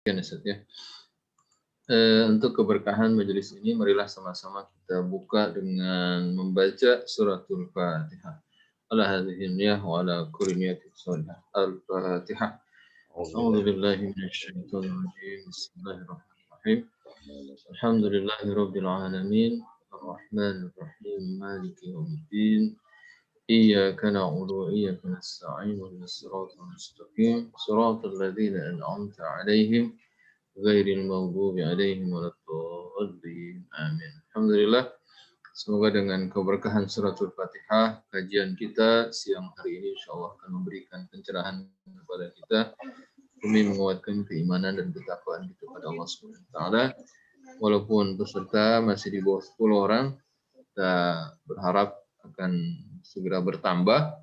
Ya. Untuk keberkahan majelis ini, marilah sama-sama kita buka dengan membaca suratul Fatihah. Ala hadhihi niyyah wa ala kulli niyatin shalihah. Al-Fatihah. A'udzu billahi minasyaitonir rajim. Bismillahirrahmanirrahim. Alhamdulillahi rabbil alamin. Arrahmanir rahim. Maliki yaumiddin. Iyyaka na'budu wa iyyaka nasta'in. Ihdinas siratal mustaqim. Shiratal ladzina an'amta 'alaihim ghairil maghdubi 'alaihim waladdallin. Amin. Alhamdulillah. Semoga dengan keberkahan suratul Fatihah, kajian kita siang hari ini insyaallah akan memberikan pencerahan kepada kita demi menguatkan keimanan dan ketakwaan kita kepada Allah Subhanahu wa taala. Walaupun peserta masih di bawah 10 orang, kita berharap akan segera bertambah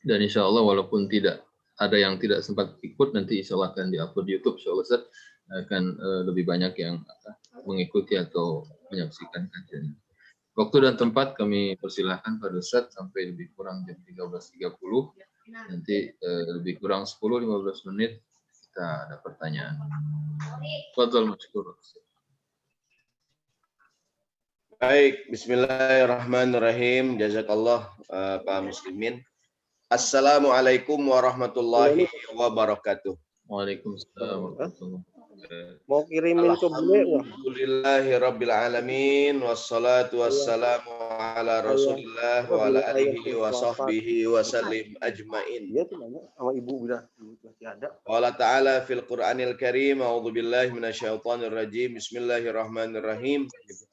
dan insyaallah walaupun tidak ada yang tidak sempat ikut, nanti insyaallah akan diupload di YouTube, insyaallah Ustaz akan lebih banyak yang mengikuti atau menyaksikan kajian. Waktu dan tempat kami persilahkan pada Ustaz sampai lebih kurang jam 13.30. Nanti lebih kurang 10-15 menit kita ada pertanyaan. Fadhal masykur. Baik, bismillahirrahmanirrahim. Jazakallah Pak Muslimin. Assalamualaikum warahmatullahi wabarakatuh. Waalaikumsalam warahmatullahi wabarakatuh. Mau kirimin ke bule, wah. Alhamdulillahirabbil alamin wassalatu wassalamu ala Rasulillah wa ala alihi wa sahbihi wa sallim ajmain. Dia tuh nanya sama ibu udah masih ada. Allah Ta'ala fil Qur'anil Karim, a'udzubillahi minasyaitonir rajim. Bismillahirrahmanirrahim.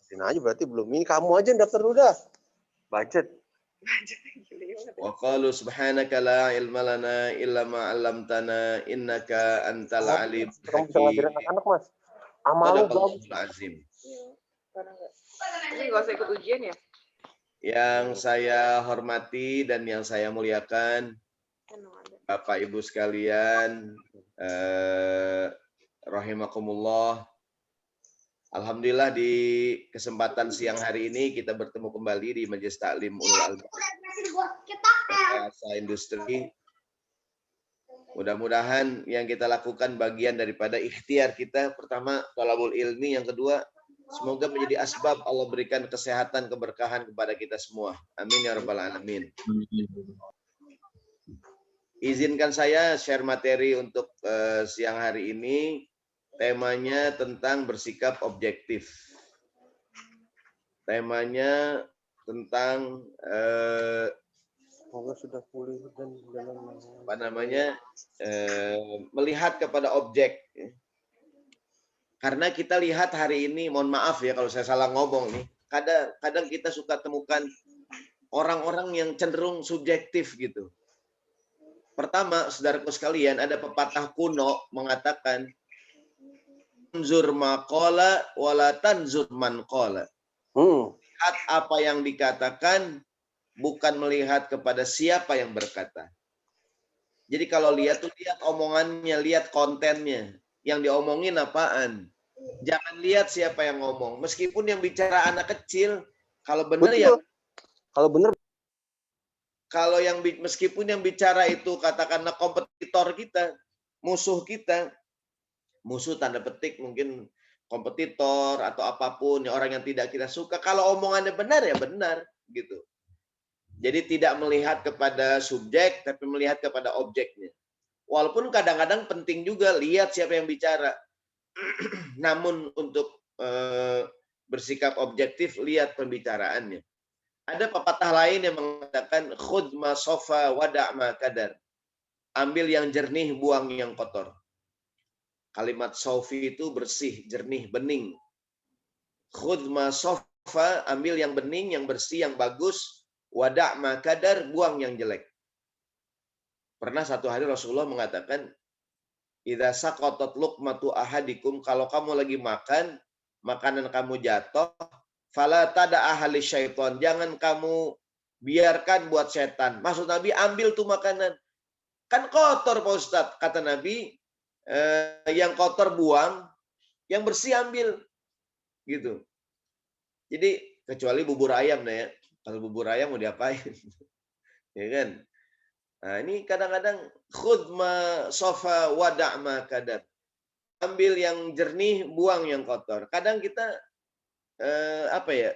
Sini aja berarti belum. Ini kamu aja yang daftar udah. Budget. Wa qalu subhanaka la ilma lana illa ma 'allamtana innaka antal alim Kamu bisa ngajarin anak-anak, Mas. Amal lu bagus. Azim. Ini nggak usah ikut ujian ya? Yang saya hormati dan yang saya muliakan, Bapak Ibu sekalian, rahimakumullah. Alhamdulillah di kesempatan siang hari ini kita bertemu kembali di Majelis Taklim Ulul Albab Bahasa Industri. Mudah-mudahan yang kita lakukan bagian daripada ikhtiar kita. Pertama, thalabul ilmi. Yang kedua, semoga menjadi asbab Allah berikan kesehatan, keberkahan kepada kita semua. Amin ya rabbal alamin. Izinkan saya share materi untuk siang hari ini. Temanya tentang bersikap objektif. Temanya tentang sudah pulih dan apa namanya, melihat kepada objek. Karena kita lihat hari ini, mohon maaf ya kalau saya salah ngomong nih, kadang kita suka temukan orang-orang yang cenderung subjektif gitu. Pertama, saudaraku sekalian, ada pepatah kuno mengatakan tanzur maqala wala tanzur man qala. Lihat apa yang dikatakan, bukan melihat kepada siapa yang berkata. Jadi kalau lihat tuh lihat omongannya, lihat kontennya. Yang diomongin apaan. Jangan lihat siapa yang ngomong. Meskipun yang bicara anak kecil, kalau benar ya. Kalau benar. Kalau yang meskipun yang bicara itu katakanlah kompetitor kita, musuh kita. Musuh tanda petik mungkin kompetitor atau apapun, ya orang yang tidak kita suka. Kalau omongannya benar ya benar gitu. Jadi tidak melihat kepada subjek, tapi melihat kepada objeknya. Walaupun kadang-kadang penting juga lihat siapa yang bicara. Namun untuk bersikap objektif, lihat pembicaraannya. Ada pepatah lain yang mengatakan khudh ma sofa wada' ma kadar. Ambil yang jernih, buang yang kotor. Kalimat sofi itu bersih, jernih, bening. Khudh ma sofa, ambil yang bening, yang bersih, yang bagus. Wada' ma kadar, buang yang jelek. Pernah satu hari Rasulullah mengatakan, idza saqatat luqmatu ahadikum, kalau kamu lagi makan, makanan kamu jatuh, fala tada ahli syaitan, jangan kamu biarkan buat setan. Maksud Nabi, ambil tuh makanan. Kan kotor Pak Ustadz, kata Nabi, yang kotor buang, yang bersih ambil. Gitu. Jadi kecuali bubur ayam nah ya. Kalau bubur ayam mau diapain? Ya kan? Nah, ini kadang-kadang khudh ma sofa wada' ma kadar. ambil yang jernih, buang yang kotor. Kadang kita apa ya?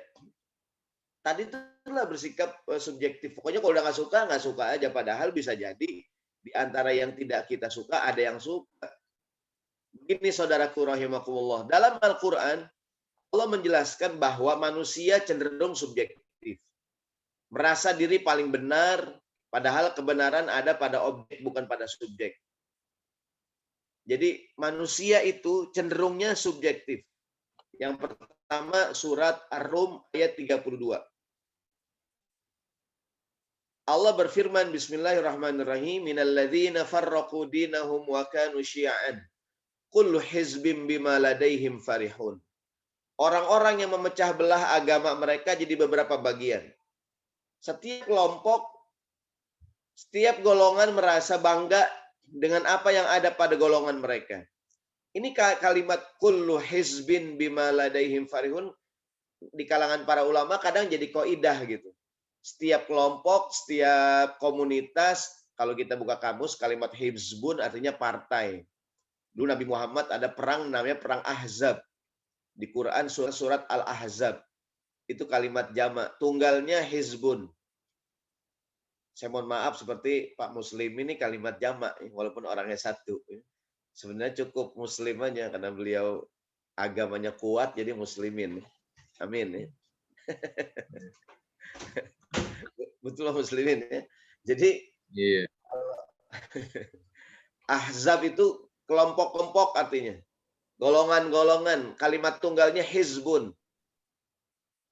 Tadi itulah bersikap subjektif. Pokoknya kalau udah nggak suka aja. Padahal bisa jadi di antara yang tidak kita suka ada yang suka. Begini saudaraku rahimakumullah. Dalam Al-Quran, Allah menjelaskan bahwa manusia cenderung subjektif. Merasa diri paling benar, padahal kebenaran ada pada objek, bukan pada subjek. Jadi manusia itu cenderungnya subjektif. Yang pertama surat Ar-Rum ayat 32. Allah berfirman bismillahirrahmanirrahim minalladzina farraqu dinahum wa kanu syi'an kullu hizbin bima ladaihim farihun. Orang-orang yang memecah belah agama mereka jadi beberapa bagian. Setiap kelompok, setiap golongan merasa bangga dengan apa yang ada pada golongan mereka. Ini kalimat kullu hizbin bima ladaihim farihun di kalangan para ulama kadang jadi kaidah gitu. Setiap kelompok, setiap komunitas, kalau kita buka kamus, kalimat hizbun artinya partai. Dulu Nabi Muhammad ada perang namanya perang Ahzab. Di Quran surat Al-Ahzab. Itu kalimat jamak. Tunggalnya hizbun. Saya mohon maaf seperti Pak Muslim ini kalimat jamak. Walaupun orangnya satu. Sebenarnya cukup muslim aja karena beliau agamanya kuat jadi muslimin. Amin. Betul muslimin ya. Jadi Iya. Ahzab itu kelompok-kelompok artinya. Golongan-golongan. Kalimat tunggalnya hizbun.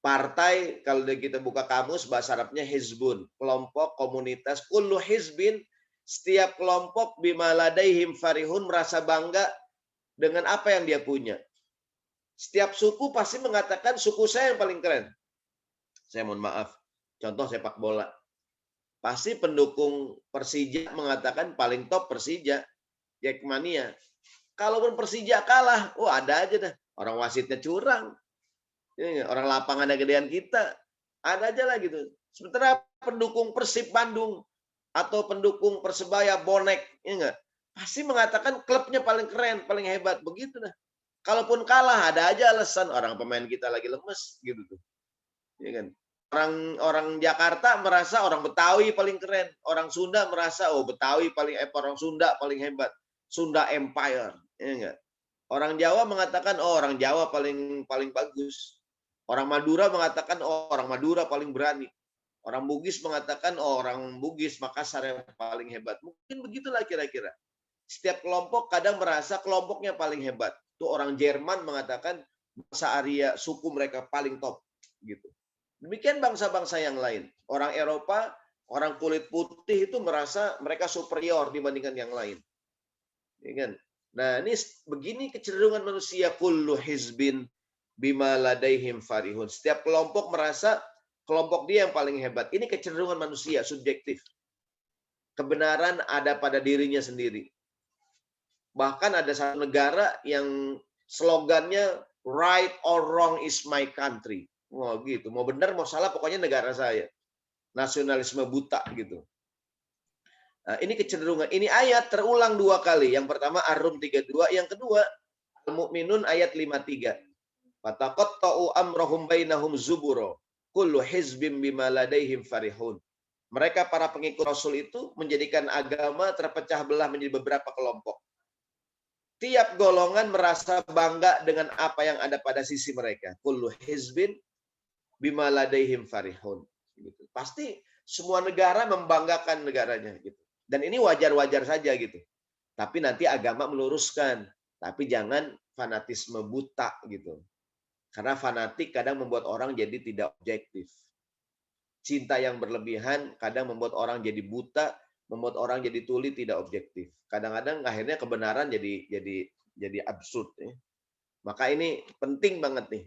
Partai, kalau kita buka kamus, bahasa Arabnya hizbun. Kelompok, komunitas. Kullu hizbin, setiap kelompok bima ladaihim farihun, merasa bangga dengan apa yang dia punya. Setiap suku pasti mengatakan suku saya yang paling keren. Saya mohon maaf. Contoh sepak bola. Pasti pendukung Persija mengatakan paling top Persija. Jackmania. Kalaupun Persija kalah, ada aja dah. Orang wasitnya curang. Orang lapangannya gedean kita. Ada aja lah gitu. Sementara pendukung Persib Bandung atau pendukung Persebaya bonek, ya enggak? Pasti mengatakan klubnya paling keren, paling hebat. Begitu dah. Kalaupun kalah, ada aja alasan. Orang pemain kita lagi lemes. Gitu tuh. Ya kan? Orang Jakarta merasa orang Betawi paling keren. Orang Sunda merasa, Betawi orang Sunda paling hebat. Sunda Empire. Ya enggak? Orang Jawa mengatakan, orang Jawa paling bagus. Orang Madura mengatakan, orang Madura paling berani. Orang Bugis mengatakan, orang Bugis Makassar yang paling hebat. Mungkin begitulah kira-kira. Setiap kelompok kadang merasa kelompoknya paling hebat. Itu orang Jerman mengatakan, bangsa Arya, suku mereka paling top. Gitu. Demikian bangsa-bangsa yang lain. Orang Eropa, orang kulit putih itu merasa mereka superior dibandingkan yang lain. Ya kan? Nah, ini begini kecenderungan manusia, kullu hizbin bima ladaihim farihun. Setiap kelompok merasa kelompok dia yang paling hebat. Ini kecenderungan manusia, subjektif. Kebenaran ada pada dirinya sendiri. Bahkan ada satu negara yang slogannya right or wrong is my country. Gitu. Mau benar, mau salah, pokoknya negara saya. Nasionalisme buta gitu. Nah, ini kecenderungan. Ini ayat terulang 2 kali. Yang pertama Ar-Rum 32, yang kedua Al-Mu'minun ayat 53. Fataqatta'u amrahum bainahum zuburo. Kullu hizbim bima ladaihim farihun. Mereka para pengikut Rasul itu menjadikan agama terpecah belah menjadi beberapa kelompok. Tiap golongan merasa bangga dengan apa yang ada pada sisi mereka. Kullu hizbin bima ladaihim farihun. Gitu. Pasti semua negara membanggakan negaranya gitu. Dan ini wajar-wajar saja gitu. Tapi nanti agama meluruskan. Tapi jangan fanatisme buta gitu. Karena fanatik kadang membuat orang jadi tidak objektif. Cinta yang berlebihan kadang membuat orang jadi buta, membuat orang jadi tuli, tidak objektif. Kadang-kadang akhirnya kebenaran jadi absurd. Ya. Maka ini penting banget nih.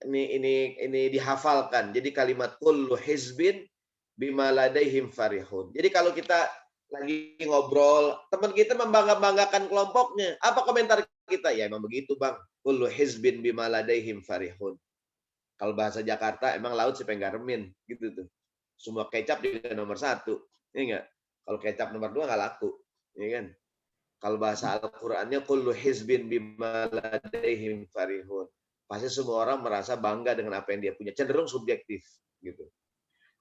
Ini dihafalkan. Jadi kalimat kullu hizbin bima ladaihim farihun. Jadi kalau kita lagi ngobrol, teman kita membanggakan kelompoknya. Apa komentar kita? Ya emang begitu, Bang. Kullu hizbin bima ladaihim farihun. Kalau bahasa Jakarta emang laut siapa yang garemin gitu tuh. Semua kecap juga nomor 1. Ya enggak? Kalau kecap nomor 2 enggak laku, ya kan? Kalau bahasa Al-Qur'annya kullu hizbin bima ladaihim farihun. Pasti semua orang merasa bangga dengan apa yang dia punya. Cenderung subjektif gitu.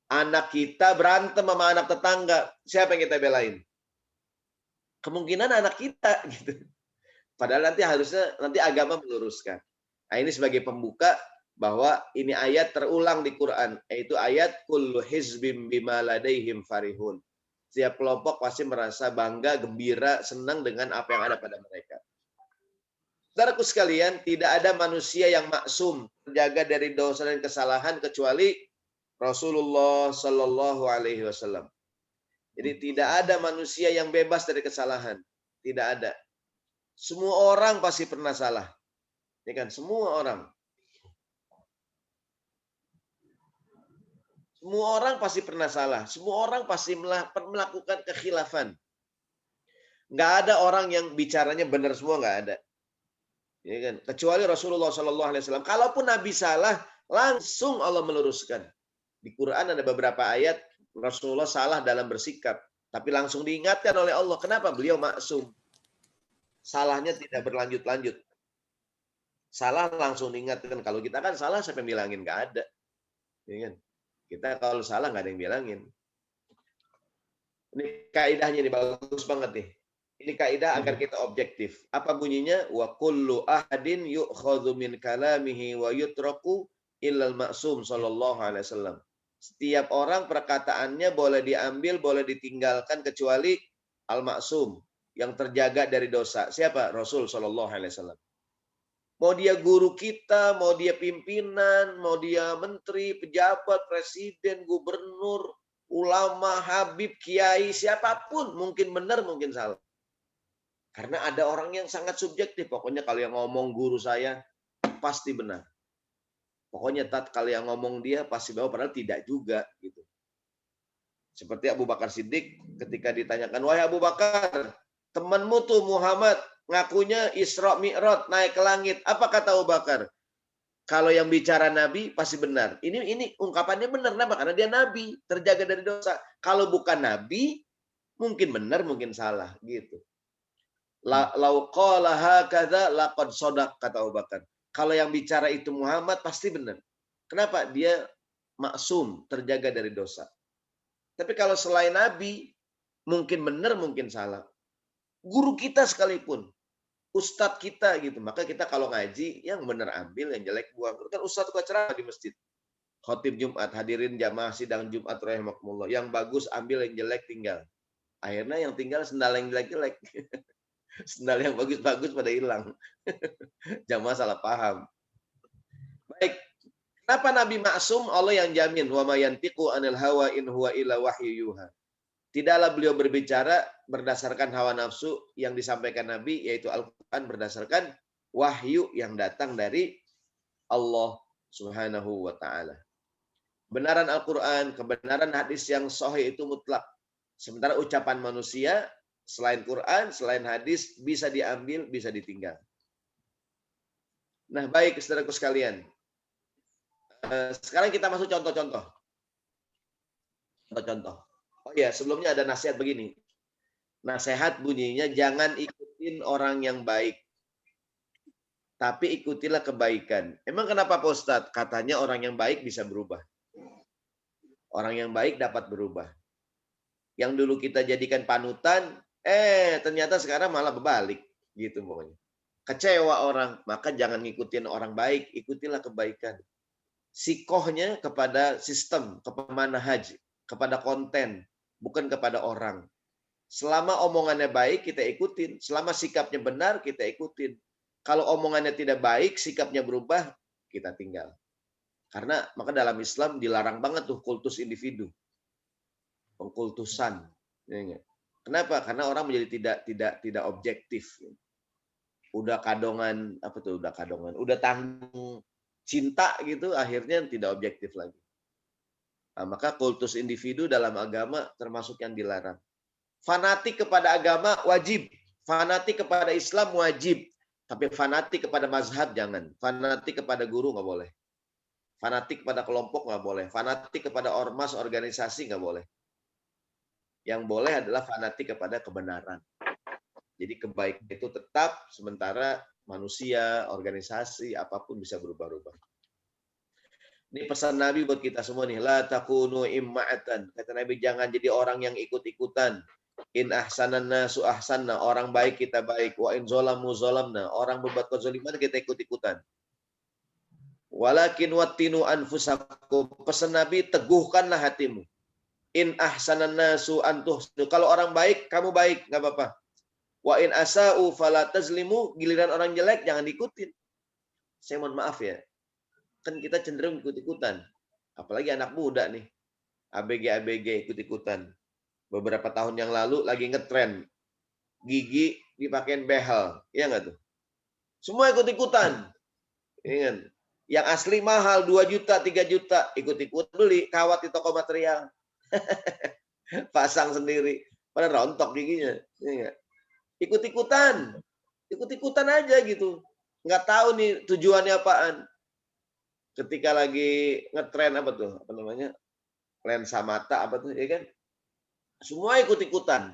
Anak kita berantem sama anak tetangga, siapa yang kita belain? Kemungkinan anak kita gitu. Padahal nanti agama meluruskan. Nah, ini sebagai pembuka bahwa ini ayat terulang di Quran, yaitu ayat kullu hizbim bima ladaihim farihun. Setiap kelompok pasti merasa bangga, gembira, senang dengan apa yang ada pada mereka. Saudaraku sekalian, tidak ada manusia yang maksum, terjaga dari dosa dan kesalahan kecuali Rasulullah Shallallahu Alaihi Wasallam. Jadi tidak ada manusia yang bebas dari kesalahan, tidak ada. Semua orang pasti pernah salah, ya kan? Semua orang. Semua orang pasti pernah salah. Semua orang pasti melakukan kekhilafan. Nggak ada orang yang bicaranya benar semua, nggak ada. Ya kan? Kecuali Rasulullah SAW. Kalaupun Nabi salah, langsung Allah meluruskan. Di Quran ada beberapa ayat Rasulullah salah dalam bersikap, tapi langsung diingatkan oleh Allah. Kenapa? Beliau maksum. Salahnya tidak berlanjut-lanjut. Salah langsung diingatkan. Kalau kita kan salah, siapa yang bilangin? Nggak ada. Ya kan? Kita kalau salah nggak ada yang bilangin. Ini kaidahnya ini bagus banget nih. Ini kaidah agar kita objektif. Apa bunyinya? Wa kullu ahadin yu'khadhu min kalamihi wa yutraku illal ma'sum sallallahu alaihi wasallam. Setiap orang perkataannya boleh diambil, boleh ditinggalkan kecuali al-ma'sum yang terjaga dari dosa. Siapa? Rasul sallallahu alaihi wasallam. Mau dia guru kita, mau dia pimpinan, mau dia menteri, pejabat, presiden, gubernur, ulama, habib, kiai, siapapun. Mungkin benar, mungkin salah. Karena ada orang yang sangat subjektif. Pokoknya kalau yang ngomong guru saya, pasti benar. Pokoknya kalau yang ngomong dia, pasti benar, padahal tidak juga. Gitu. Seperti Abu Bakar Siddiq ketika ditanyakan, wahai Abu Bakar, temanmu tuh Muhammad, ngakunya Isra Mi'raj naik ke langit. Apa kata Abu Bakar? Kalau yang bicara Nabi pasti benar. Ini ungkapannya benar. Kenapa? Karena dia Nabi, terjaga dari dosa. Kalau bukan Nabi, mungkin benar, mungkin salah. Gitu. Lau qala hakadza laqad shadaq, kata Abu Bakar. Kalau yang bicara itu Muhammad pasti benar. Kenapa? Dia maksum, terjaga dari dosa. Tapi kalau selain Nabi, mungkin benar, mungkin salah. Guru kita sekalipun, ustadz kita gitu, maka kita kalau ngaji yang benar ambil, yang jelek buang. Kan ustadz suka ceramah di masjid, khotib Jumat, hadirin jamaah sidang Jumat rahimakumullah, yang bagus ambil, yang jelek tinggal. Akhirnya yang tinggal sendal yang jelek-jelek, sendal yang bagus-bagus pada hilang. Jamaah salah paham. Baik, kenapa Nabi maksum? Allah yang jamin, wa ma yantiqu anil hawa in huwa illa wahyu yuha. Tidaklah beliau berbicara berdasarkan hawa nafsu yang disampaikan Nabi, yaitu Al-Quran, berdasarkan wahyu yang datang dari Allah Subhanahu wa Ta'ala. Kebenaran Al-Quran, kebenaran hadis yang sahih itu mutlak. Sementara ucapan manusia, selain Quran, selain hadis, bisa diambil, bisa ditinggal. Nah, baik, saudaraku sekalian. Sekarang kita masuk contoh-contoh. Contoh-contoh. Oh ya, sebelumnya ada nasihat begini. Nasihat bunyinya, jangan ikutin orang yang baik, tapi ikutilah kebaikan. Emang kenapa Pak Ustadz? Katanya orang yang baik bisa berubah. Orang yang baik dapat berubah. Yang dulu kita jadikan panutan, ternyata sekarang malah berbalik. Gitu pokoknya. Kecewa orang, maka jangan ngikutin orang baik, ikutilah kebaikan. Sikohnya kepada sistem, kepada manhaj, kepada konten, bukan kepada orang. Selama omongannya baik, kita ikutin. Selama sikapnya benar, kita ikutin. Kalau omongannya tidak baik, sikapnya berubah, kita tinggal. Karena maka dalam Islam dilarang banget tuh kultus individu. Pengkultusan. Kenapa? Karena orang menjadi tidak objektif. Udah kadongan, apa tuh? Udah kadongan. Udah tanggung cinta gitu, akhirnya tidak objektif lagi. Nah, maka kultus individu dalam agama termasuk yang dilarang. Fanatik kepada agama wajib. Fanatik kepada Islam wajib. Tapi fanatik kepada mazhab jangan. Fanatik kepada guru nggak boleh. Fanatik kepada kelompok nggak boleh. Fanatik kepada ormas, organisasi nggak boleh. Yang boleh adalah fanatik kepada kebenaran. Jadi kebaikan itu tetap, sementara manusia, organisasi, apapun bisa berubah-ubah. Ini pesan Nabi buat kita semua nih. La takunu imma'atan. Kata Nabi, jangan jadi orang yang ikut-ikutan. In ahsanan nasu ahsanna. Orang baik kita baik. Wa in zolamu zolamna. Orang berbuat kezaliman kita ikut-ikutan. Walakin wattinu anfusakum. Pesan Nabi, teguhkanlah hatimu. In ahsanan nasu antuhsinu. Kalau orang baik, kamu baik. Nggak apa-apa. Wa in asa'u fala tazlimu. Giliran orang jelek, jangan ikutin. Saya mohon maaf ya. Kan kita cenderung ikut-ikutan. Apalagi anak muda nih. ABG ikut-ikutan. Beberapa tahun yang lalu lagi ngetren. Gigi dipakein behel. Iya nggak tuh? Semua ikut-ikutan. Ingat. Yang asli mahal 2 juta, 3 juta. Ikut-ikut beli. Kawat di toko material. Pasang sendiri. Pada rontok giginya. Iya nggak? Ikut-ikutan. Ikut-ikutan aja gitu. Nggak tahu nih tujuannya apaan. Ketika lagi ngetren apa tuh? Apa namanya? Lensa mata apa tuh? Ya kan? Semua ikut-ikutan.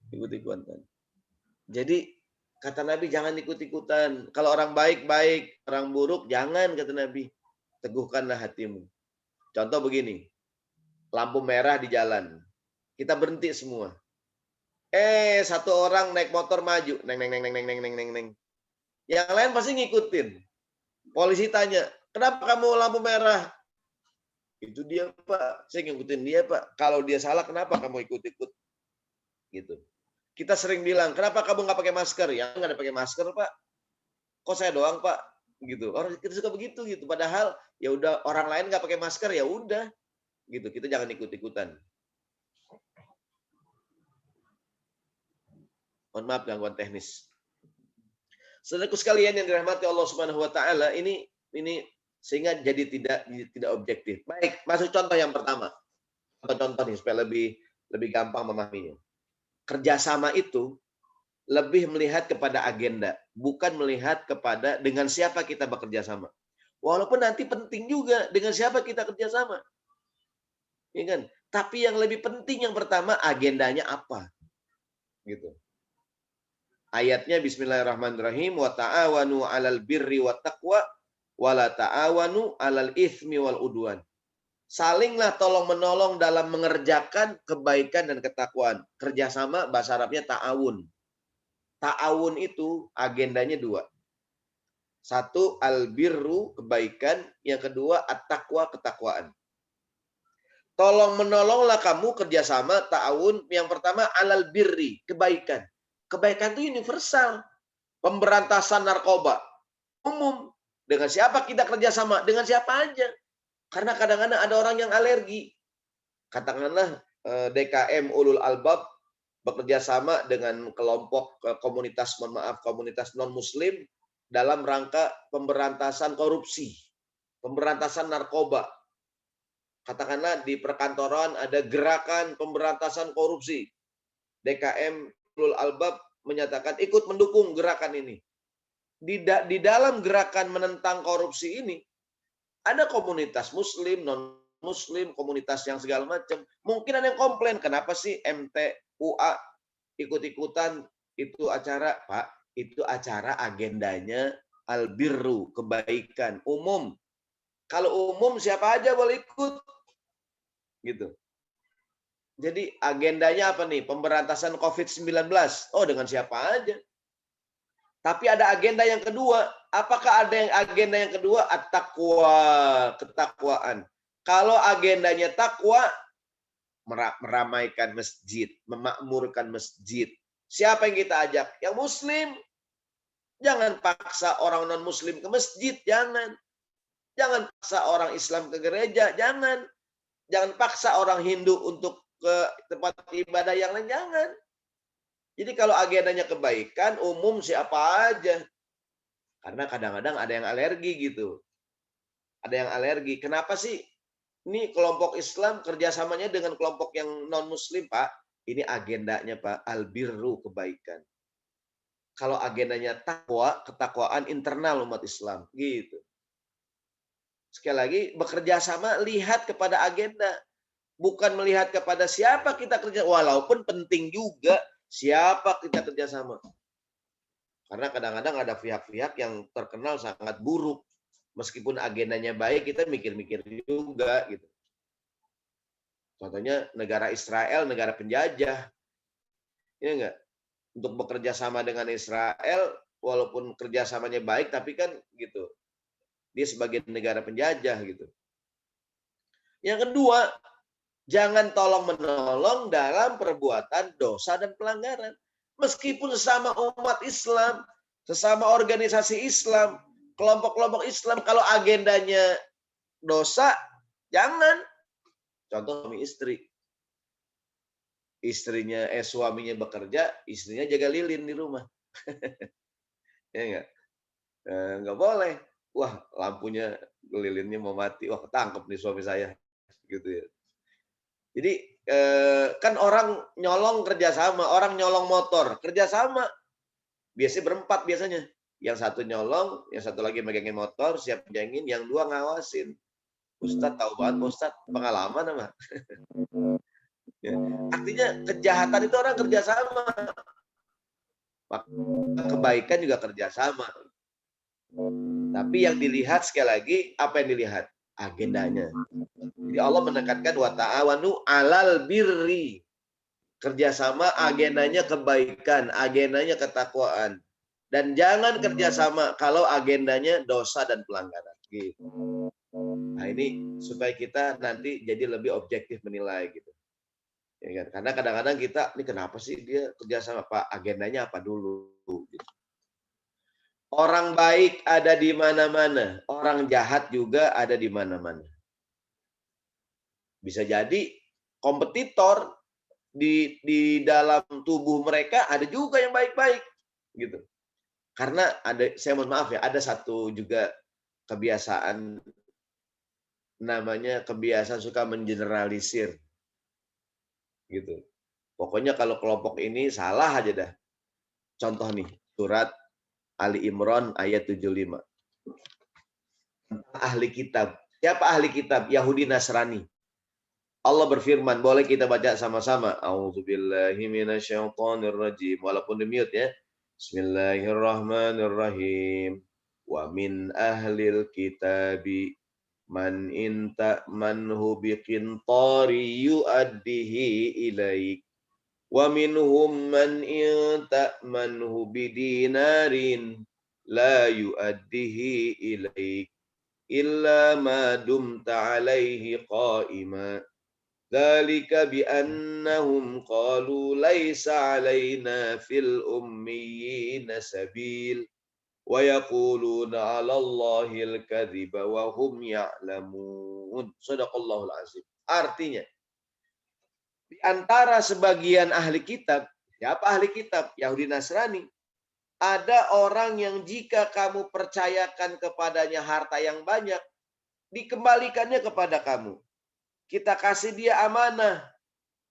Ikut-ikutan. Jadi kata Nabi jangan ikut-ikutan. Kalau orang baik, baik. Orang buruk, jangan kata Nabi. Teguhkanlah hatimu. Contoh begini. Lampu merah di jalan. Kita berhenti semua. Satu orang naik motor maju. Neng, neng, neng, neng, neng, neng, neng, neng. Yang lain pasti ngikutin. Polisi tanya, kenapa kamu lampu merah? Itu dia, Pak. Saya ngikutin dia, Pak. Kalau dia salah, kenapa kamu ikut-ikut? Gitu. Kita sering bilang, kenapa kamu nggak pakai masker? Ya nggak ada pakai masker, Pak. Kok saya doang, Pak? Gitu. Orang kita suka begitu, gitu. Padahal ya udah orang lain nggak pakai masker, ya udah. Gitu. Kita jangan ikut-ikutan. Mohon maaf gangguan teknis. Saudaraku sekalian yang dirahmati Allah Subhanahu wa taala, ini sehingga jadi tidak objektif. Baik, masuk contoh yang pertama. Contoh nih supaya lebih gampang memahaminya. Kerjasama itu lebih melihat kepada agenda, bukan melihat kepada dengan siapa kita bekerja sama. Walaupun nanti penting juga dengan siapa kita kerjasama. Ya kan? Tapi yang lebih penting yang pertama agendanya apa? Gitu. Ayatnya bismillahirrahmanirrahim wa ta'awanu 'alal birri wat taqwa wa la ta'awanu 'alal itsmi wal udwan. Salinglah tolong-menolong dalam mengerjakan kebaikan dan ketakwaan. Kerjasama bahasa Arabnya ta'awun. Ta'awun itu agendanya 2. 1 al-birru kebaikan, yang kedua at-taqwa ketakwaan. Tolong-menolonglah kamu kerjasama ta'awun, yang pertama alal birri kebaikan. Kebaikan itu universal. Pemberantasan narkoba. Umum. Dengan siapa kita kerjasama? Dengan siapa aja. Karena kadang-kadang ada orang yang alergi. Katakanlah DKM Ulul Albab bekerja sama dengan kelompok komunitas, komunitas non-muslim dalam rangka pemberantasan korupsi. Pemberantasan narkoba. Katakanlah di perkantoran ada gerakan pemberantasan korupsi. DKM Ulul Albab menyatakan ikut mendukung gerakan ini. Di dalam gerakan menentang korupsi ini, ada komunitas muslim, non-muslim, komunitas yang segala macam. Mungkin ada yang komplain, kenapa sih MTUA ikut-ikutan itu acara? Pak, itu acara agendanya albirru, kebaikan, umum. Kalau umum siapa aja boleh ikut. Gitu. Jadi agendanya apa nih? Pemberantasan COVID-19. Oh, dengan siapa aja. Tapi ada agenda yang kedua. Apakah ada yang agenda yang kedua? At-taqwa, ketakwaan. Kalau agendanya takwa, meramaikan masjid, memakmurkan masjid. Siapa yang kita ajak? Yang muslim. Jangan paksa orang non-muslim ke masjid, jangan. Jangan paksa orang Islam ke gereja, jangan. Jangan paksa orang Hindu untuk ke tempat ibadah yang lain, jangan. Jadi kalau agendanya kebaikan, umum siapa aja. Karena kadang-kadang ada yang alergi gitu. Ada yang alergi. Kenapa sih? Ini kelompok Islam kerjasamanya dengan kelompok yang non-muslim, Pak. Ini agendanya, Pak. Albirru, kebaikan. Kalau agendanya takwa, ketakwaan internal umat Islam. Gitu. Sekali lagi, bekerja sama, lihat kepada agenda. Bukan melihat kepada siapa kita kerja. Walaupun penting juga siapa kita kerjasama. Karena kadang-kadang ada pihak-pihak yang terkenal sangat buruk. Meskipun agendanya baik, kita mikir-mikir juga gitu. Contohnya negara Israel, negara penjajah. Ya enggak? Untuk bekerja sama dengan Israel, walaupun kerjasamanya baik, tapi kan gitu. Dia sebagai negara penjajah gitu. Yang kedua, jangan tolong-menolong dalam perbuatan dosa dan pelanggaran. Meskipun sesama umat Islam, sesama organisasi Islam, kelompok-kelompok Islam, kalau agendanya dosa, jangan. Contoh suami istri. Suaminya bekerja, istrinya jaga lilin di rumah. Ya enggak? Enggak boleh. Wah, lampunya lilinnya mau mati. Wah, ketangkep nih suami saya. Gitu ya. Jadi kan orang nyolong kerjasama, orang nyolong motor kerjasama. Biasanya berempat biasanya. Yang satu nyolong, yang satu lagi megangin motor, siap megangin, yang dua ngawasin. Ustadz tahu banget, Ustadz pengalaman apa? Ya. Artinya kejahatan itu orang kerjasama, kebaikan juga kerjasama. Tapi yang dilihat sekali lagi, apa yang dilihat? Agendanya. Jadi Allah menekankan wa ta'awanu 'alal birri. Kerjasama agendanya kebaikan, agendanya ketakwaan. Dan jangan kerjasama kalau agendanya dosa dan pelanggaran. Gitu. Nah ini supaya kita nanti jadi lebih objektif menilai gitu. Ya kan? Karena kadang-kadang kita, ini kenapa sih dia kerjasama? Pak, agendanya apa dulu? Gitu. Orang baik ada di mana-mana, orang jahat juga ada di mana-mana. Bisa jadi kompetitor di dalam tubuh mereka ada juga yang baik-baik gitu. Karena saya mohon maaf ya, ada satu juga kebiasaan namanya kebiasaan suka mengeneralisir gitu. Pokoknya kalau kelompok ini salah aja dah. Contoh nih, surat Ali Imran ayat 75. Ahli kitab. Siapa ahli kitab? Yahudi Nasrani. Allah berfirman, boleh kita baca sama-sama. A'udzubillahi minasyaitonirrajim. Walaupun di mute ya. Bismillahirrahmanirrahim. Wa min ahlil kitabi man in ta'manhu biqintari yu'addihi ilaik. Wa minhum man in ta'manhu bidinarin la yu'addihi ilaik illa ma dumta alaihi qa'ima. Dzalika bi annahum qalu laisa alaina fil ummiyina sabil wa yaquluna 'ala Allahil kadziba wa hum ya'lamun. Shadaqallahul azim. Artinya di antara sebagian ahli kitab, siapa ahli kitab? Yahudi Nasrani. Ada orang yang jika kamu percayakan kepadanya harta yang banyak, dikembalikannya kepada kamu. Kita kasih dia amanah,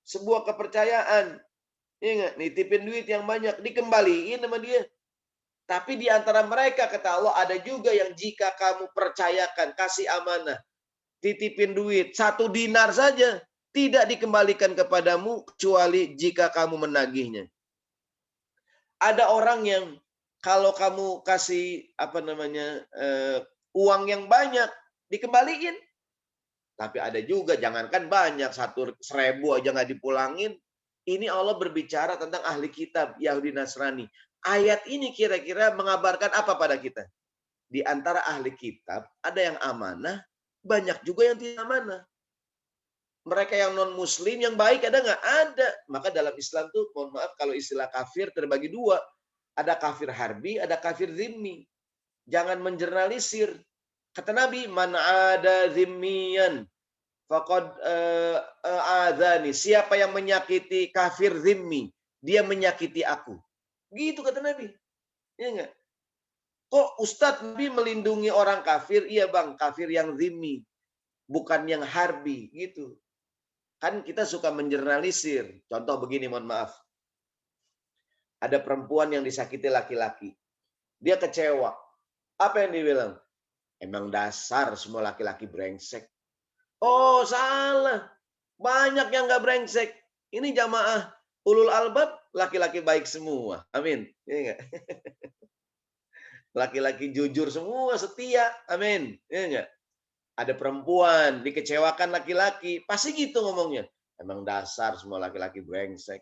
sebuah kepercayaan. Ingat, nitipin duit yang banyak, dikembaliin sama dia. Tapi di antara mereka, kata Allah, ada juga yang jika kamu percayakan, kasih amanah, titipin duit, 1 dinar saja, tidak dikembalikan kepadamu, kecuali jika kamu menagihnya. Ada orang yang kalau kamu kasih uang yang banyak, dikembaliin. Tapi ada juga, jangankan banyak, 1.000 aja nggak dipulangin. Ini Allah berbicara tentang ahli kitab, Yahudi Nasrani. Ayat ini kira-kira mengabarkan apa pada kita? Di antara ahli kitab, ada yang amanah, banyak juga yang tidak amanah. Mereka yang non-muslim, yang baik ada nggak? Ada. Maka dalam Islam tuh, mohon maaf, kalau istilah kafir terbagi 2. Ada kafir harbi, ada kafir zimmi. Jangan menjernalisir. Kata Nabi, man ada zimmiyan faqad adzani. Siapa yang menyakiti kafir zimmi, dia menyakiti aku. Gitu kata Nabi. Ya enggak? Kok Ustadz Nabi melindungi orang kafir? Iya bang, kafir yang zimmi, bukan yang harbi. Gitu. Kan kita suka menjernalisir. Contoh begini, mohon maaf. Ada perempuan yang disakiti laki-laki. Dia kecewa. Apa yang dia bilang? Emang dasar semua laki-laki brengsek. Oh, salah. Banyak yang nggak brengsek. Ini jamaah ulul albab, laki-laki baik semua. Amin. Ini enggak? Laki-laki jujur semua, setia. Amin. Ya enggak? Ada perempuan dikecewakan laki-laki, pasti gitu ngomongnya. Emang dasar semua laki-laki brengsek.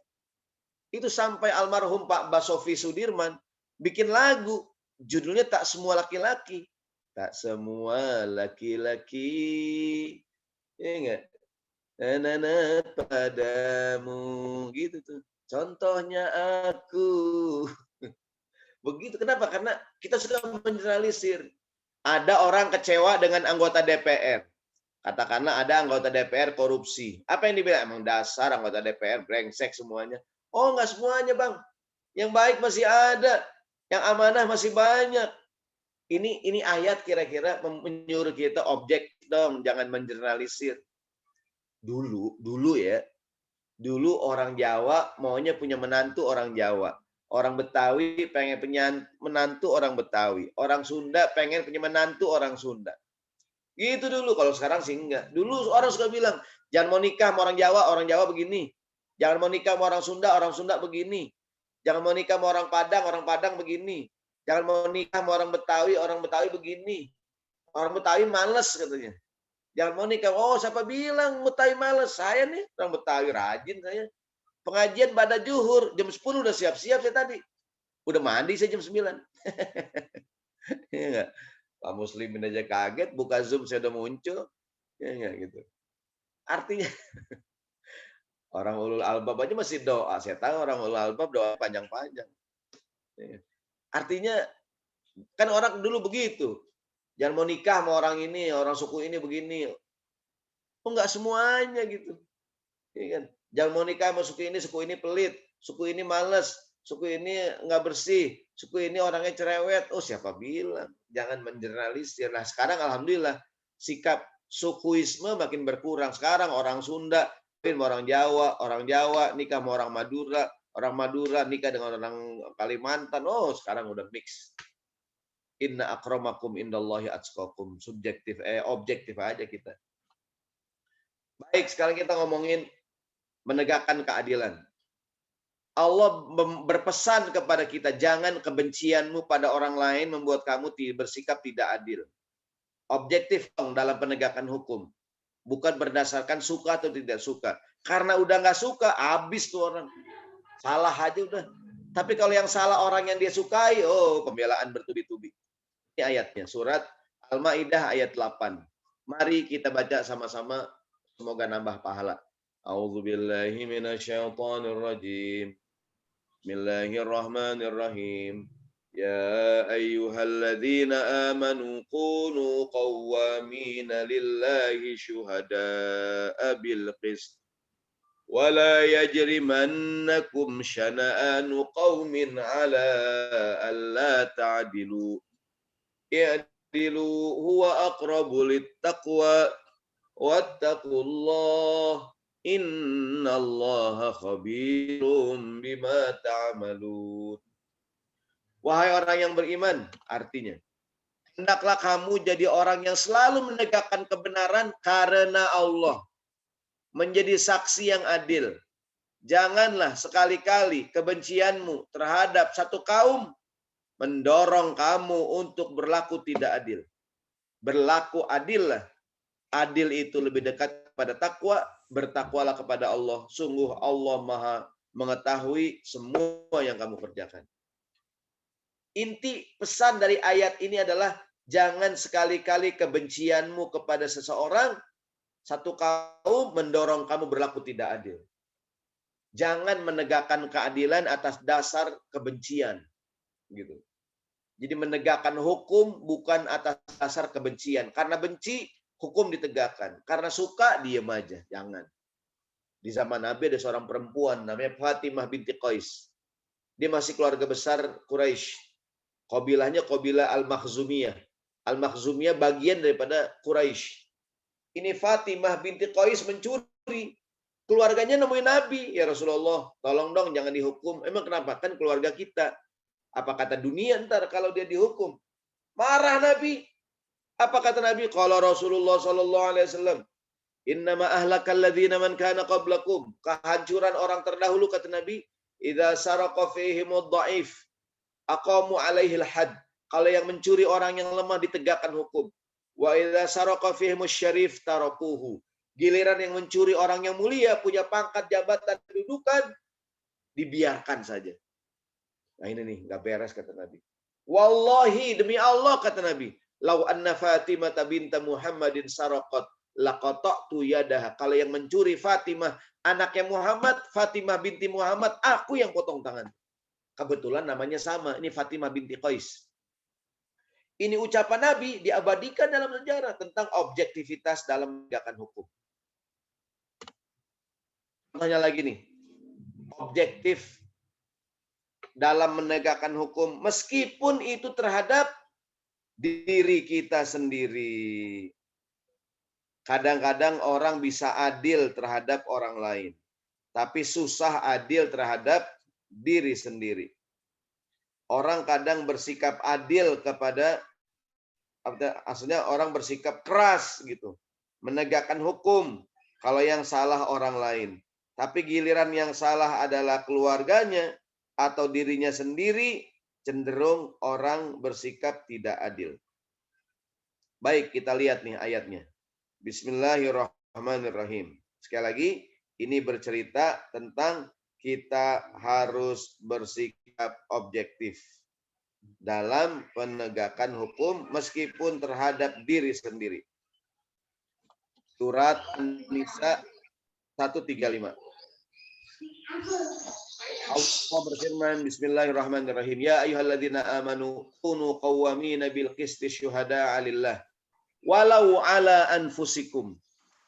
Itu sampai almarhum Pak Basofi Sudirman bikin lagu, judulnya Tak Semua Laki-laki. Tak semua laki-laki, ya enggak? Nana padamu, gitu tuh. Contohnya aku. Begitu. Kenapa? Karena kita suka mengeneralisir. Ada orang kecewa dengan anggota DPR. Katakanlah ada anggota DPR korupsi. Apa yang dibilang? Emang dasar anggota DPR brengsek semuanya. Oh, enggak semuanya, Bang. Yang baik masih ada. Yang amanah masih banyak. Ini ayat kira-kira menyuruh kita objek dong, jangan mengeneralisir. Dulu ya. Dulu orang Jawa maunya punya menantu orang Jawa. Orang Betawi pengen punya menantu orang Betawi. Orang Sunda pengen punya menantu orang Sunda. Gitu dulu. Kalau sekarang sih enggak. Dulu orang suka bilang, jangan mau nikah sama orang Jawa begini. Jangan mau nikah sama orang Sunda begini. Jangan mau nikah sama orang Padang begini. Jangan mau nikah sama orang Betawi begini. Orang Betawi males katanya. Jangan mau nikah. Oh, siapa bilang Betawi males? Saya nih, orang Betawi rajin saya. Pengajian pada zuhur, jam 10 udah siap-siap saya tadi. Udah mandi saya jam 9. Iya enggak? Pak Muslimin aja kaget, buka Zoom saya udah muncul. Ya enggak gitu. Artinya orang ulul albab aja masih doa. Saya tahu orang ulul albab doa panjang-panjang. Artinya kan orang dulu begitu. Jangan mau nikah sama orang ini, orang suku ini begini. Oh, enggak semuanya gitu. Iya kan? Jangan mau nikah sama suku ini pelit, suku ini males, suku ini enggak bersih, suku ini orangnya cerewet. Oh, siapa bilang? Jangan mengeneralisir. Nah, sekarang alhamdulillah sikap sukuisme makin berkurang. Sekarang orang Sunda sama orang Jawa nikah sama orang Madura nikah dengan orang Kalimantan. Oh, sekarang udah mix. Inna akramakum indallahi atqakum. Objektif aja kita. Baik, sekarang kita ngomongin menegakkan keadilan. Allah berpesan kepada kita, jangan kebencianmu pada orang lain membuat kamu bersikap tidak adil. Objektif dalam penegakan hukum. Bukan berdasarkan suka atau tidak suka. Karena udah nggak suka, habis tuh orang. Salah aja udah. Tapi kalau yang salah orang yang dia sukai, oh, pembelaan bertubi-tubi. Ini ayatnya, surat Al-Maidah ayat 8. Mari kita baca sama-sama, semoga nambah pahala. A'udzubillahi minasyaitonirrajim. Bismillahirrahmanirrahim. Ya ayyuhalladzina amanu kunu qawwamina lillahi syuhada'a bil qist. ولا يجرمنكم شنآن قوم على ألا تعدلوا اعدلوا هو أقرب للتقوى واتقوا الله إن الله خبير بما تعملون. Wahai orang yang beriman, artinya hendaklah kamu jadi orang yang selalu menegakkan kebenaran karena Allah, menjadi saksi yang adil. Janganlah sekali-kali kebencianmu terhadap satu kaum mendorong kamu untuk berlaku tidak adil. Berlaku adillah. Adil itu lebih dekat pada takwa. Bertakwalah kepada Allah. Sungguh Allah Maha mengetahui semua yang kamu kerjakan. Inti pesan dari ayat ini adalah jangan sekali-kali kebencianmu kepada seseorang, satu kaum mendorong kamu berlaku tidak adil. Jangan menegakkan keadilan atas dasar kebencian. Gitu. Jadi menegakkan hukum bukan atas dasar kebencian. Karena benci, hukum ditegakkan. Karena suka, diam aja. Jangan. Di zaman Nabi ada seorang perempuan namanya Fatimah binti Qais. Dia masih keluarga besar Quraisy. Qabilahnya Qabilah Al-Makhzumiyah. Al-Makhzumiyah bagian daripada Quraisy. Ini Fatimah binti Qais mencuri. Keluarganya nemuin Nabi. Ya Rasulullah, tolong dong jangan dihukum. Emang kenapa? Kan keluarga kita. Apa kata dunia ntar kalau dia dihukum? Marah Nabi. Apa kata Nabi? Qala Rasulullah sallallahu alaihi wasallam, innama ahlakal ladzina man kana qablakum. Kehancuran orang terdahulu kata Nabi, idza saraqa fihimud dhaif aqamu alaihi al-had. Kalau yang mencuri orang yang lemah ditegakkan hukum. Wa idza saraqa fihim syarif tarakuhu. Giliran yang mencuri orang yang mulia, punya pangkat, jabatan, kedudukan, dibiarkan saja. Nah ini nih, nggak beres kata Nabi. Wallahi, demi Allah kata Nabi, lau anna Fatimah binta Muhammadin saraqat laqata'tu yadaha. Kalau yang mencuri Fatimah, anaknya Muhammad, Fatimah binti Muhammad, aku yang potong tangan. Kebetulan namanya sama, ini Fatimah binti Qais. Ini ucapan Nabi diabadikan dalam sejarah tentang objektivitas dalam menegakkan hukum. Contohnya lagi nih, objektif dalam menegakkan hukum meskipun itu terhadap diri kita sendiri. Kadang-kadang orang bisa adil terhadap orang lain, tapi susah adil terhadap diri sendiri. Orang kadang bersikap adil kepada, maksudnya orang bersikap keras gitu, menegakkan hukum kalau yang salah orang lain. Tapi giliran yang salah adalah keluarganya atau dirinya sendiri, cenderung orang bersikap tidak adil. Baik, kita lihat nih ayatnya. Bismillahirrahmanirrahim. Sekali lagi, ini bercerita tentang kita harus bersikap objektif dalam penegakan hukum meskipun terhadap diri sendiri. Surat An-Nisa 135. Allah berfirman, Bismillahirrahmanirrahim. Ya ayyuhalladzina amanu kunu qawwamina bil qisti syuhada'a lillah walau ala anfusikum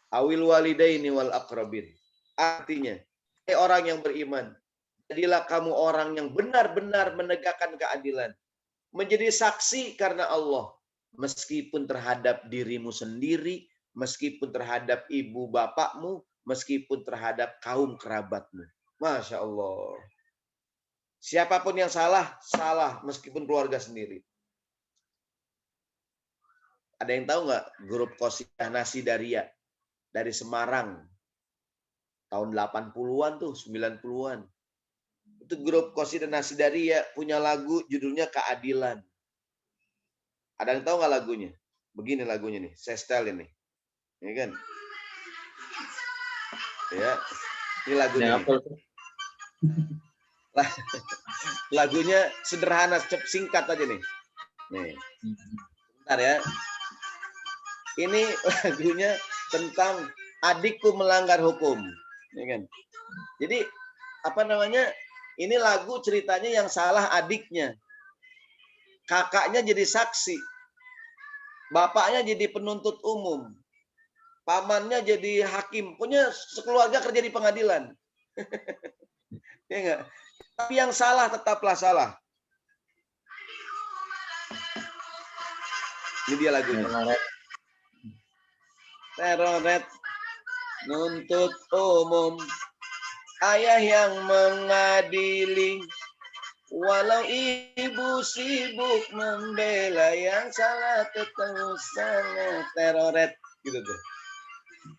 awil walidaini wal aqrabin. Artinya, hai orang yang beriman, jadilah kamu orang yang benar-benar menegakkan keadilan, menjadi saksi karena Allah, meskipun terhadap dirimu sendiri, meskipun terhadap ibu bapakmu, meskipun terhadap kaum kerabatmu. Masya Allah. Siapapun yang salah, salah meskipun keluarga sendiri. Ada yang tahu nggak grup Qasidah Nasidaria dari Semarang? Tahun 80-an tuh, 90-an. Itu grup Qasidah Nasidaria punya lagu judulnya Keadilan. Ada yang tahu nggak lagunya? Begini lagunya nih, saya setel ini. Ini kan. Ya, ini lagunya. Lagunya sederhana, singkat aja nih. Nih. Bentar ya. Ini lagunya tentang adikku melanggar hukum. Ya kan? Jadi apa namanya? Ini lagu ceritanya yang salah adiknya. Kakaknya jadi saksi. Bapaknya jadi penuntut umum. Pamannya jadi hakim. Punya sekeluarga kerja di pengadilan. Ya enggak? Tapi yang salah tetaplah salah. Ini dia lagunya. Teroret nuntut umum, ayah yang mengadili, walau ibu sibuk membela yang salah tetap sangat. Teroret gitu tuh.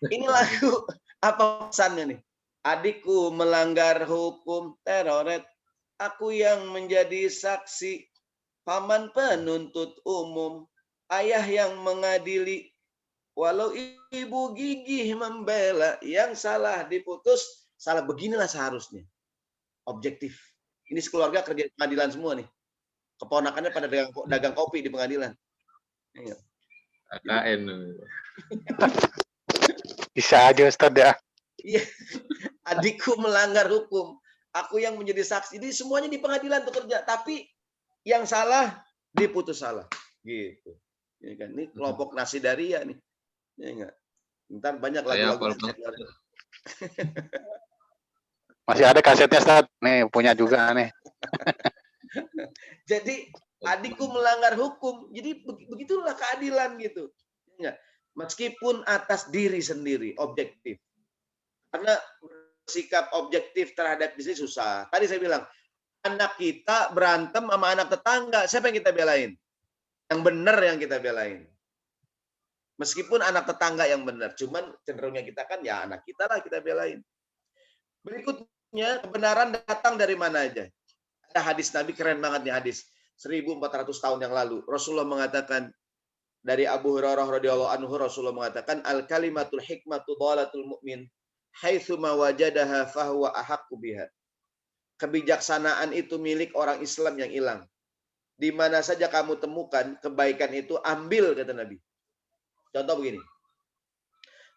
Ini lagu apa pesannya nih? Adikku melanggar hukum, teroret, aku yang menjadi saksi, paman penuntut umum, ayah yang mengadili, walau ibu gigih membela, yang salah diputus, salah beginilah seharusnya. Objektif. Ini sekeluarga kerja di pengadilan semua nih. Keponakannya pada dagang kopi di pengadilan. AKN. Bisa aja Ustaz ya. Iya. Adikku melanggar hukum, aku yang menjadi saksi. Jadi semuanya di pengadilan tuh kerja, tapi yang salah diputus salah. Gitu. Ini kan ini kelompok Nasidaria nih. Ya enggak. Ntar banyak lagu-lagu. Masih ada kasetnya Ustaz. Nih punya juga nih. Jadi adikku melanggar hukum. Jadi begitulah keadilan gitu. Enggak. Meskipun atas diri sendiri, objektif. Karena sikap objektif terhadap diri susah. Tadi saya bilang, anak kita berantem sama anak tetangga, siapa yang kita belain? Yang benar yang kita belain. Meskipun anak tetangga yang benar, cuman cenderungnya kita kan ya anak kita lah kita belain. Berikutnya, kebenaran datang dari mana aja? Ada hadis Nabi, keren banget nih hadis. 1400 tahun yang lalu. Rasulullah mengatakan, dari Abu Hurairah radhiyallahu anhu, Rasulullah mengatakan, al kalimatul hikmatu dhalatul mu'min haitsu ma wajadaha fahuwa ahaqqu biha. Kebijaksanaan itu milik orang Islam yang hilang. Di mana saja kamu temukan kebaikan itu, ambil, kata Nabi. Contoh begini.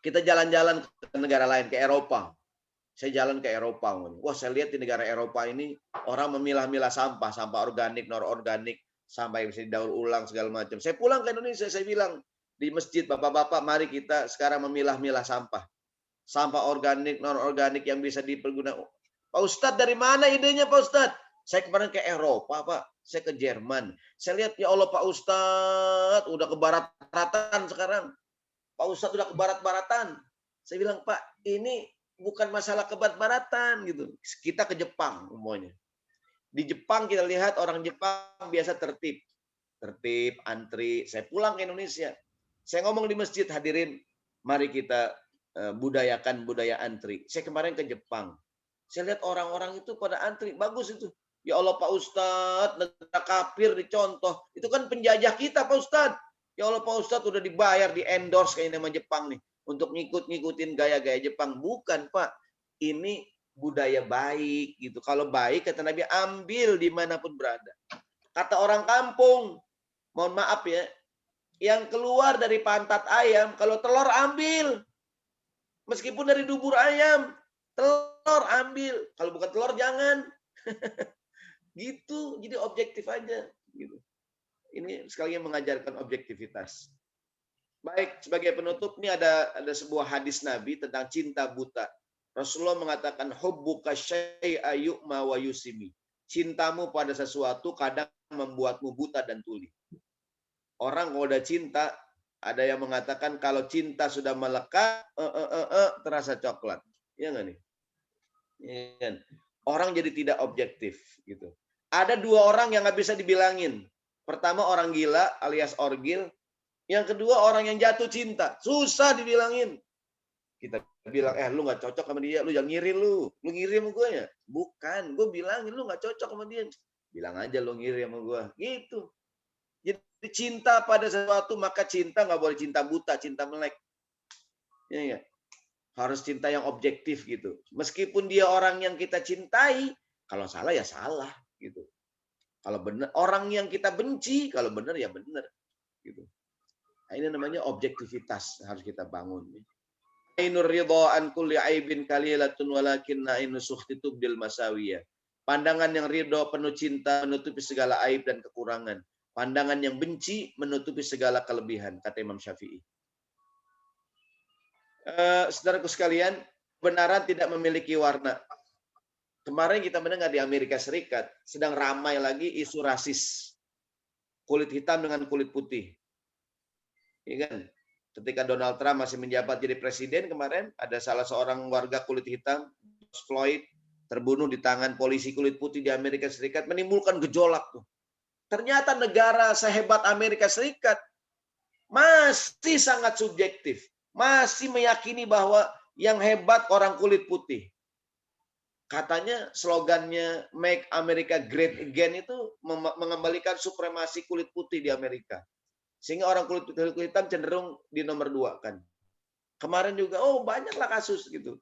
Kita jalan-jalan ke negara lain, ke Eropa. Saya jalan ke Eropa. Wah, saya lihat di negara Eropa ini orang memilah-milah sampah, sampah organik, non-organik, sampai bisa didaur ulang segala macam. Saya pulang ke Indonesia, saya bilang di masjid, bapak-bapak, mari kita sekarang memilah-milah sampah. Sampah organik, non-organik yang bisa dipergunakan. Pak Ustadz, dari mana idenya Pak Ustadz? Saya kemarin ke Eropa, Pak. Saya ke Jerman. Saya lihat, ya Allah Pak Ustadz, udah ke barat-baratan sekarang. Pak Ustadz udah ke barat-baratan. Saya bilang, Pak, ini bukan masalah ke barat-baratan gitu. Kita ke Jepang umumnya. Di Jepang kita lihat orang Jepang biasa tertib. Tertib, antri. Saya pulang ke Indonesia. Saya ngomong di masjid, hadirin, mari kita budayakan budaya antri. Saya kemarin ke Jepang. Saya lihat orang-orang itu pada antri. Bagus itu. Ya Allah Pak Ustadz, negara kafir dicontoh. Itu kan penjajah kita Pak Ustadz. Ya Allah Pak Ustadz udah dibayar, di endorse kayak nama Jepang nih. Untuk ngikutin gaya-gaya Jepang. Bukan Pak. Ini budaya baik gitu. Kalau baik kata Nabi, ambil dimanapun berada. Kata orang kampung, mohon maaf ya, yang keluar dari pantat ayam, kalau telur ambil. Meskipun dari dubur ayam, telur ambil. Kalau bukan telur jangan. Gitu, jadi objektif aja. Gitu. Ini sekali lagi mengajarkan objektivitas. Baik, sebagai penutup, ini ada sebuah hadis Nabi tentang cinta buta. Rasulullah mengatakan, hubbuka syai'a yu'ma wa yusimi. Cintamu pada sesuatu kadang membuatmu buta dan tuli. Orang kalau udah cinta, ada yang mengatakan kalau cinta sudah melekat, terasa coklat. Iya nggak nih? Ya kan? Orang jadi tidak objektif gitu. Ada dua orang yang nggak bisa dibilangin. Pertama orang gila alias orgil. Yang kedua orang yang jatuh cinta. Susah dibilangin. Kita bilang, lu nggak cocok sama dia. Lu jangan ngiri lu. Lu ngiri sama gue ya? Bukan. Gue bilangin lu nggak cocok sama dia. Bilang aja lu ngiri sama gue. Gitu. Jadi cinta pada sesuatu, maka cinta nggak boleh cinta buta, cinta melek. Ya, ya. Harus cinta yang objektif gitu. Meskipun dia orang yang kita cintai, kalau salah ya salah gitu. Kalau benar orang yang kita benci, kalau benar ya benar gitu. Nah, ini namanya objektivitas harus kita bangun. Ainur ridha an kulli aibin qalilatun walakinna ainu sukhti tubdil masawiyah. Pandangan yang ridho penuh cinta menutupi segala aib dan kekurangan. Pandangan yang benci menutupi segala kelebihan, kata Imam Syafi'i. Saudaraku sekalian, kebenaran tidak memiliki warna. Kemarin kita mendengar di Amerika Serikat sedang ramai lagi isu rasis. Kulit hitam dengan kulit putih. Ya kan? Ketika Donald Trump masih menjabat jadi presiden kemarin, ada salah seorang warga kulit hitam, George Floyd, terbunuh di tangan polisi kulit putih di Amerika Serikat, menimbulkan gejolak tuh. Ternyata negara sehebat Amerika Serikat masih sangat subjektif. Masih meyakini bahwa yang hebat orang kulit putih. Katanya slogannya Make America Great Again itu mengembalikan supremasi kulit putih di Amerika. Sehingga orang kulit hitam cenderung di nomor 2 kan. Kemarin juga, banyaklah kasus gitu.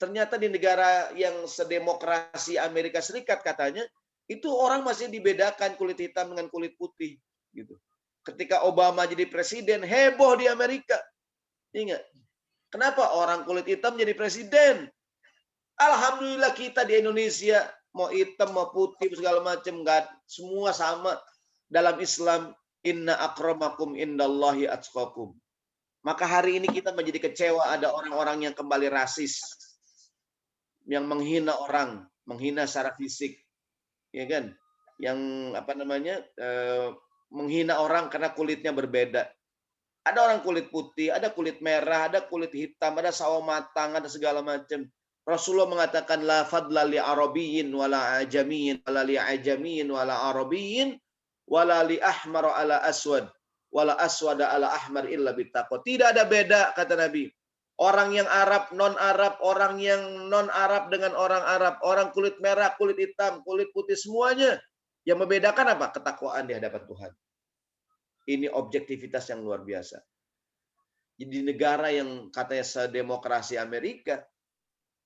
Ternyata di negara yang sedemokrasi Amerika Serikat katanya, itu orang masih dibedakan kulit hitam dengan kulit putih. Gitu. Ketika Obama jadi presiden, heboh di Amerika. Ingat, kenapa orang kulit hitam jadi presiden? Alhamdulillah kita di Indonesia, mau hitam, mau putih, segala macam, enggak, semua sama. Dalam Islam, inna akramakum indallahi atqakum. Maka hari ini kita menjadi kecewa ada orang-orang yang kembali rasis. Yang menghina orang, menghina secara fisik. Ya kan? Yang menghina orang karena kulitnya berbeda. Ada orang kulit putih, ada kulit merah, ada kulit hitam, ada sawo matang, ada segala macam. Rasulullah mengatakan la fadla li arabiyyin wala ajamiyyin wala li ajamiyyin wala arabiyyin wala li ahmar ala aswad wala aswada ala ahmar illa bittaqwa. Tidak ada beda kata Nabi. Orang yang Arab, non-Arab, orang yang non-Arab dengan orang Arab, orang kulit merah, kulit hitam, kulit putih semuanya. Yang membedakan apa? Ketakwaan di hadapan Tuhan. Ini objektivitas yang luar biasa. Jadi negara yang katanya sedemokrasi Amerika,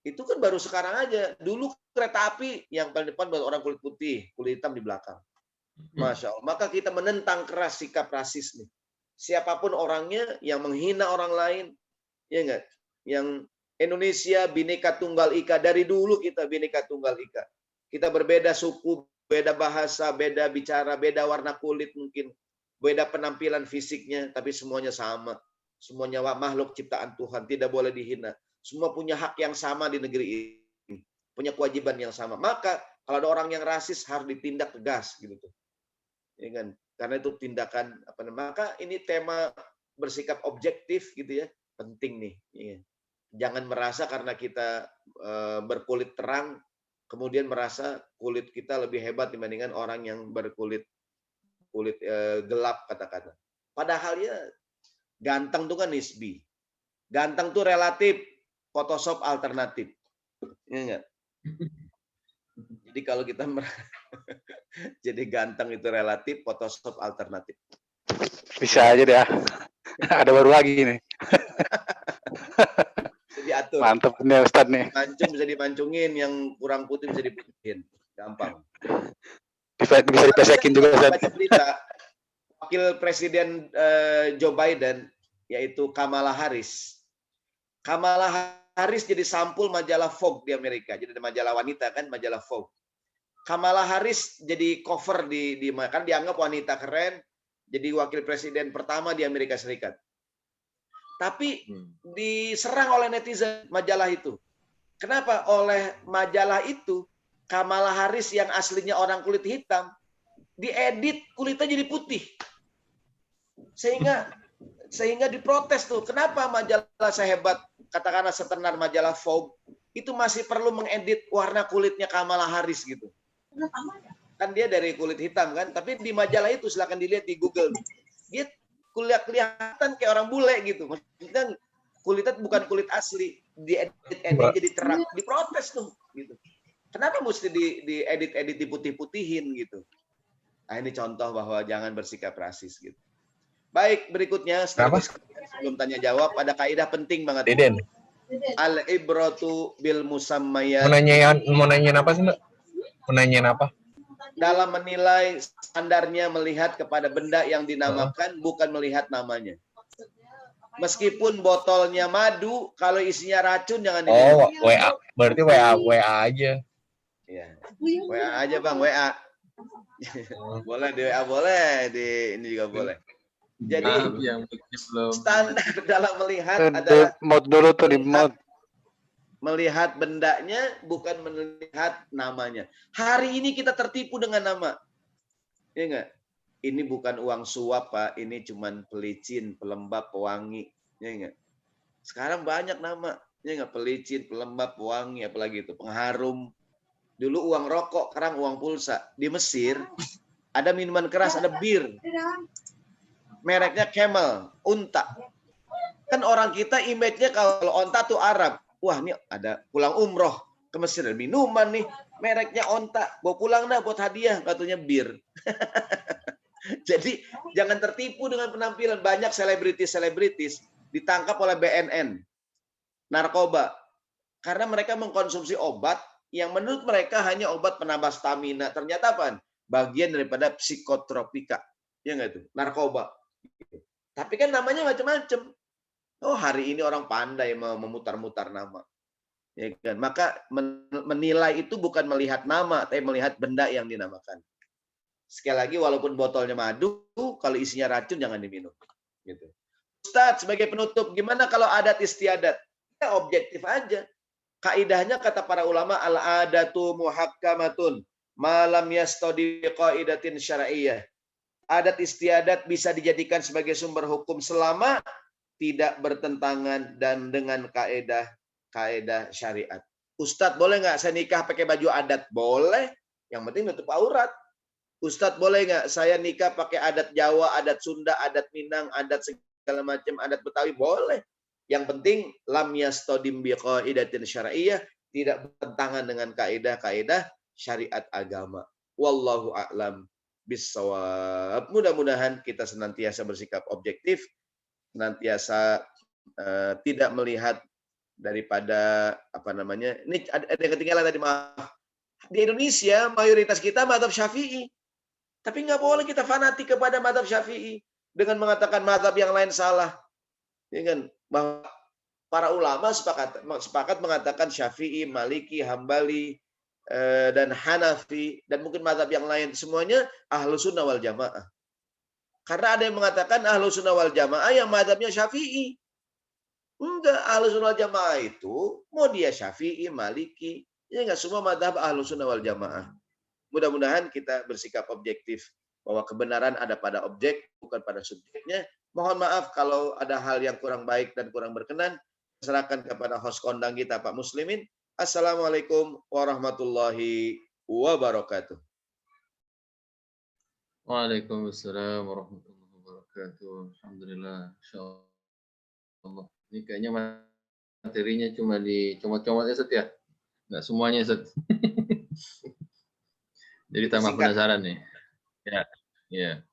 itu kan baru sekarang aja. Dulu kereta api yang paling depan buat orang kulit putih, kulit hitam di belakang. Masya Allah. Maka kita menentang keras sikap rasis nih. Siapapun orangnya yang menghina orang lain, ya enggak? Yang Indonesia Bhinneka Tunggal Ika, dari dulu kita Bhinneka Tunggal Ika. Kita berbeda suku, beda bahasa, beda bicara, beda warna kulit mungkin, beda penampilan fisiknya, tapi semuanya sama. Semuanya makhluk ciptaan Tuhan, tidak boleh dihina. Semua punya hak yang sama di negeri ini, punya kewajiban yang sama. Maka kalau ada orang yang rasis harus ditindak tegas gitu tuh. Ya kan? Karena itu tindakan apa namanya? Maka ini tema bersikap objektif gitu ya, penting nih. Ya. Jangan merasa karena kita berkulit terang kemudian merasa kulit kita lebih hebat dibandingkan orang yang berkulit gelap katakanlah. Padahal ya ganteng tuh kan nisbi. Ganteng tuh relatif, Photoshop alternatif. Iya enggak? Jadi kalau kita jadi ganteng itu relatif, Photoshop alternatif. Bisa aja deh. Ada baru lagi nih. Bisa diatur. Mantep nih Ustadz nih. Mancung bisa dimancungin, yang kurang putih bisa diputihin. Gampang. Bisa dipesekin juga Ustadz. Baca berita, Wakil Presiden Joe Biden, yaitu Kamala Harris. Kamala Harris jadi sampul majalah Vogue di Amerika. Jadi ada majalah wanita kan, majalah Vogue. Kamala Harris jadi cover kan dianggap wanita keren, jadi wakil presiden pertama di Amerika Serikat. Tapi diserang oleh netizen majalah itu. Kenapa? Oleh majalah itu, Kamala Harris yang aslinya orang kulit hitam, diedit kulitnya jadi putih. Sehingga diprotes tuh. Kenapa majalah sehebat, katakanlah setenar majalah Vogue, itu masih perlu mengedit warna kulitnya Kamala Harris gitu. Kan dia dari kulit hitam kan, tapi di majalah itu silakan dilihat di Google. Dia kelihatan kayak orang bule gitu. Maksudnya kulitnya bukan kulit asli, diedit jadi terang, diprotes tuh gitu. Kenapa mesti diedit diputih-putihin gitu? Nah, ini contoh bahwa jangan bersikap rasis gitu. Baik, berikutnya sebelum tanya jawab ada kaidah penting banget. Deden. Al-ibratu bil musammayat. Mau nanyain apa sih, Mbak? Menanyain apa? Dalam menilai standarnya melihat kepada benda yang dinamakan, bukan melihat namanya. Meskipun botolnya madu, kalau isinya racun jangan diminum. Oh, WA. Berarti WA aja. Ya. WA aja Bang, WA. Boleh di WA, boleh di ini juga boleh. Jadi yang belum standar dalam melihat adalah Mod dulu tuh di mod. melihat bendanya, bukan melihat namanya. Hari ini kita tertipu dengan nama. Ya enggak? Ini bukan uang suap, Pak. Ini cuman pelicin, pelembab, pewangi. Ya enggak? Sekarang banyak nama. Ya enggak? Pelicin, pelembab, pewangi, apalagi itu. Pengharum. Dulu uang rokok, sekarang uang pulsa. Di Mesir, ada minuman keras, ada bir. Mereknya Camel, unta. Kan orang kita image-nya kalau onta tuh Arab. Wah, ini ada pulang umroh ke Mesir, ada minuman nih, mereknya onta, bawa pulang dah buat hadiah, katanya bir. Jadi jangan tertipu dengan penampilan. Banyak selebritis ditangkap oleh BNN, narkoba, karena mereka mengkonsumsi obat yang menurut mereka hanya obat penambah stamina. Ternyata apa? Bagian daripada psikotropika, ya nggak itu, narkoba. Tapi kan namanya macam-macam. Oh, hari ini orang pandai memutar-mutar nama. Ya kan? Maka menilai itu bukan melihat nama, tapi melihat benda yang dinamakan. Sekali lagi, walaupun botolnya madu, kalau isinya racun jangan diminum. Gitu. Ustadz, sebagai penutup, gimana kalau adat istiadat? Ya, objektif aja. Kaidahnya kata para ulama, al-adatu muhakkamatun malam yastadi qaidatin syar'iyyah. Adat istiadat bisa dijadikan sebagai sumber hukum selama tidak bertentangan dan dengan kaedah syariat. Ustadz, boleh nggak saya nikah pakai baju adat? Boleh. Yang penting nutup aurat. Ustadz, boleh nggak saya nikah pakai adat Jawa, adat Sunda, adat Minang, adat segala macam, adat Betawi? Boleh. Yang penting lam yastadim biqaidatin syar'iyyah, tidak bertentangan dengan kaedah syariat agama. Wallahu a'lam bissawab. Mudah-mudahan kita senantiasa bersikap objektif, senantiasa tidak melihat daripada ini ada yang ketinggalan tadi, maaf. Di Indonesia mayoritas kita mazhab Syafi'i. Tapi nggak boleh kita fanatik kepada mazhab Syafi'i dengan mengatakan mazhab yang lain salah. Ya kan? Bahwa para ulama sepakat mengatakan Syafi'i, Maliki, Hambali, dan Hanafi, dan mungkin mazhab yang lain, semuanya Ahlus Sunnah wal Jamaah. Karena ada yang mengatakan Ahlus Sunnah wal Jamaah yang mazhabnya Syafi'i. Enggak, Ahlus Sunnah wal Jamaah itu mau dia Syafi'i, Maliki, ya enggak, semua mazhab Ahlus Sunnah wal Jamaah. Mudah-mudahan kita bersikap objektif bahwa kebenaran ada pada objek, bukan pada subjeknya. Mohon maaf kalau ada hal yang kurang baik dan kurang berkenan. Serahkan kepada host kondang kita, Pak Muslimin. Assalamualaikum warahmatullahi wabarakatuh. Waalaikumsalam warahmatullahi wabarakatuh. Alhamdulillah, insyaallah. Ini kayaknya materinya cuma dicomot-comot ya, Set ya? Nggak semuanya, Set. Jadi tambah penasaran nih. Ya,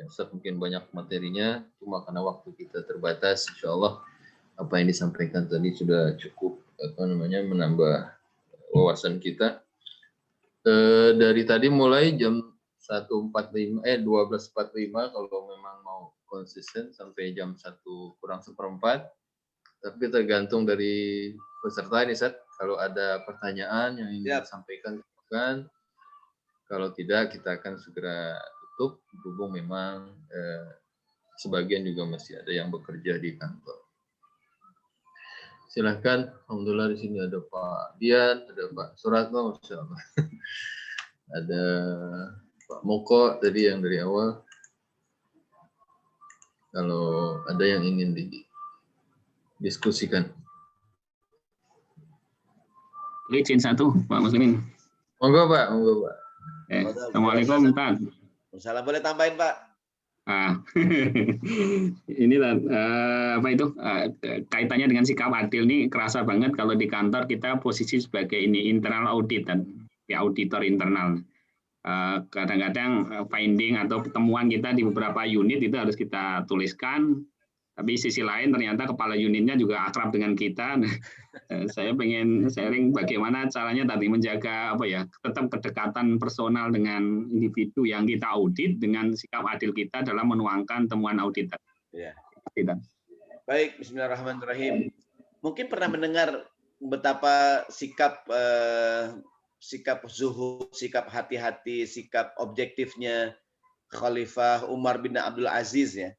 Set mungkin banyak materinya, cuma karena waktu kita terbatas, insyaallah apa yang disampaikan tadi sudah cukup menambah wawasan kita. Dari tadi mulai jam 12.45 kalau memang mau konsisten sampai jam 1:kurang 1/4. Tapi tergantung dari peserta ini, Set. Kalau ada pertanyaan yang ingin disampaikan, silakan. Kalau tidak, kita akan segera tutup. Berhubung memang sebagian juga masih ada yang bekerja di kantor. Silahkan. Alhamdulillah di sini ada Pak Dian, ada Pak Suratno, Masya Allah. Ada Pak Moko tadi yang dari awal. Kalau ada yang ingin didiskusikan. Izin satu, Pak Muslimin. Monggo Pak. Assalamualaikum, Ustaz. Salam, boleh tambahin, Pak? Inilah kaitannya dengan sikap adil nih, kerasa banget kalau di kantor kita posisi sebagai internal audit dan auditor internal. Kadang-kadang finding atau temuan kita di beberapa unit itu harus kita tuliskan. Tapi sisi lain ternyata kepala unitnya juga akrab dengan kita. Saya pengen sharing bagaimana caranya tadi menjaga tetap kedekatan personal dengan individu yang kita audit dengan sikap adil kita dalam menuangkan temuan audit. Ya. Baik, bismillahirrahmanirrahim. Mungkin pernah mendengar betapa sikap zuhud, sikap hati-hati, sikap objektifnya Khalifah Umar bin Abdul Aziz ya.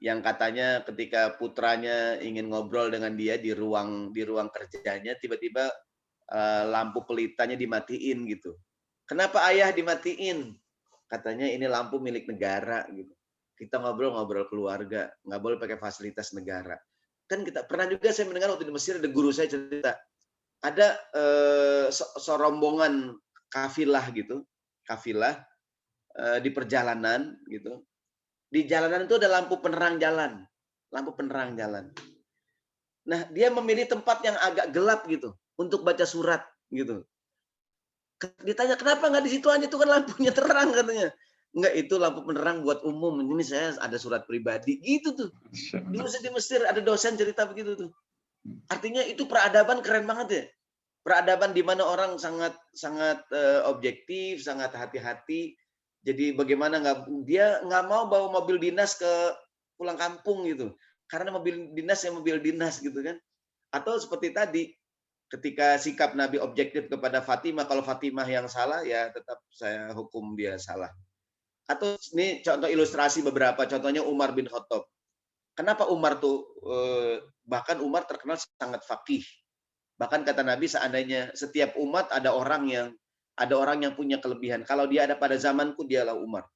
Yang katanya ketika putranya ingin ngobrol dengan dia di ruang kerjanya, tiba-tiba lampu pelitanya dimatiin gitu. Kenapa ayah dimatiin? Katanya ini lampu milik negara gitu. Kita ngobrol keluarga, nggak boleh pakai fasilitas negara. Kan kita pernah juga saya mendengar waktu di Mesir ada guru saya cerita, ada serombongan kafilah gitu, di perjalanan gitu. Di jalanan itu ada lampu penerang jalan. Nah, dia memilih tempat yang agak gelap gitu untuk baca surat gitu. Ditanya kenapa nggak di situ aja, itu kan lampunya terang katanya. Enggak, itu lampu penerang buat umum. Ini saya ada surat pribadi gitu tuh. Dulu saya di Mesir ada dosen cerita begitu tuh. Artinya itu peradaban keren banget ya. Peradaban di mana orang sangat objektif, sangat hati-hati. Jadi bagaimana dia nggak mau bawa mobil dinas ke pulang kampung gitu, karena mobil dinas gitu kan. Atau seperti tadi, ketika sikap Nabi objektif kepada Fatimah, kalau Fatimah yang salah ya tetap saya hukum dia salah. Atau ini contoh ilustrasi beberapa, contohnya Umar bin Khattab. Kenapa Umar tuh bahkan Umar terkenal sangat faqih. Bahkan kata Nabi seandainya setiap umat ada orang yang punya kelebihan. Kalau dia ada pada zamanku, dialah Umar.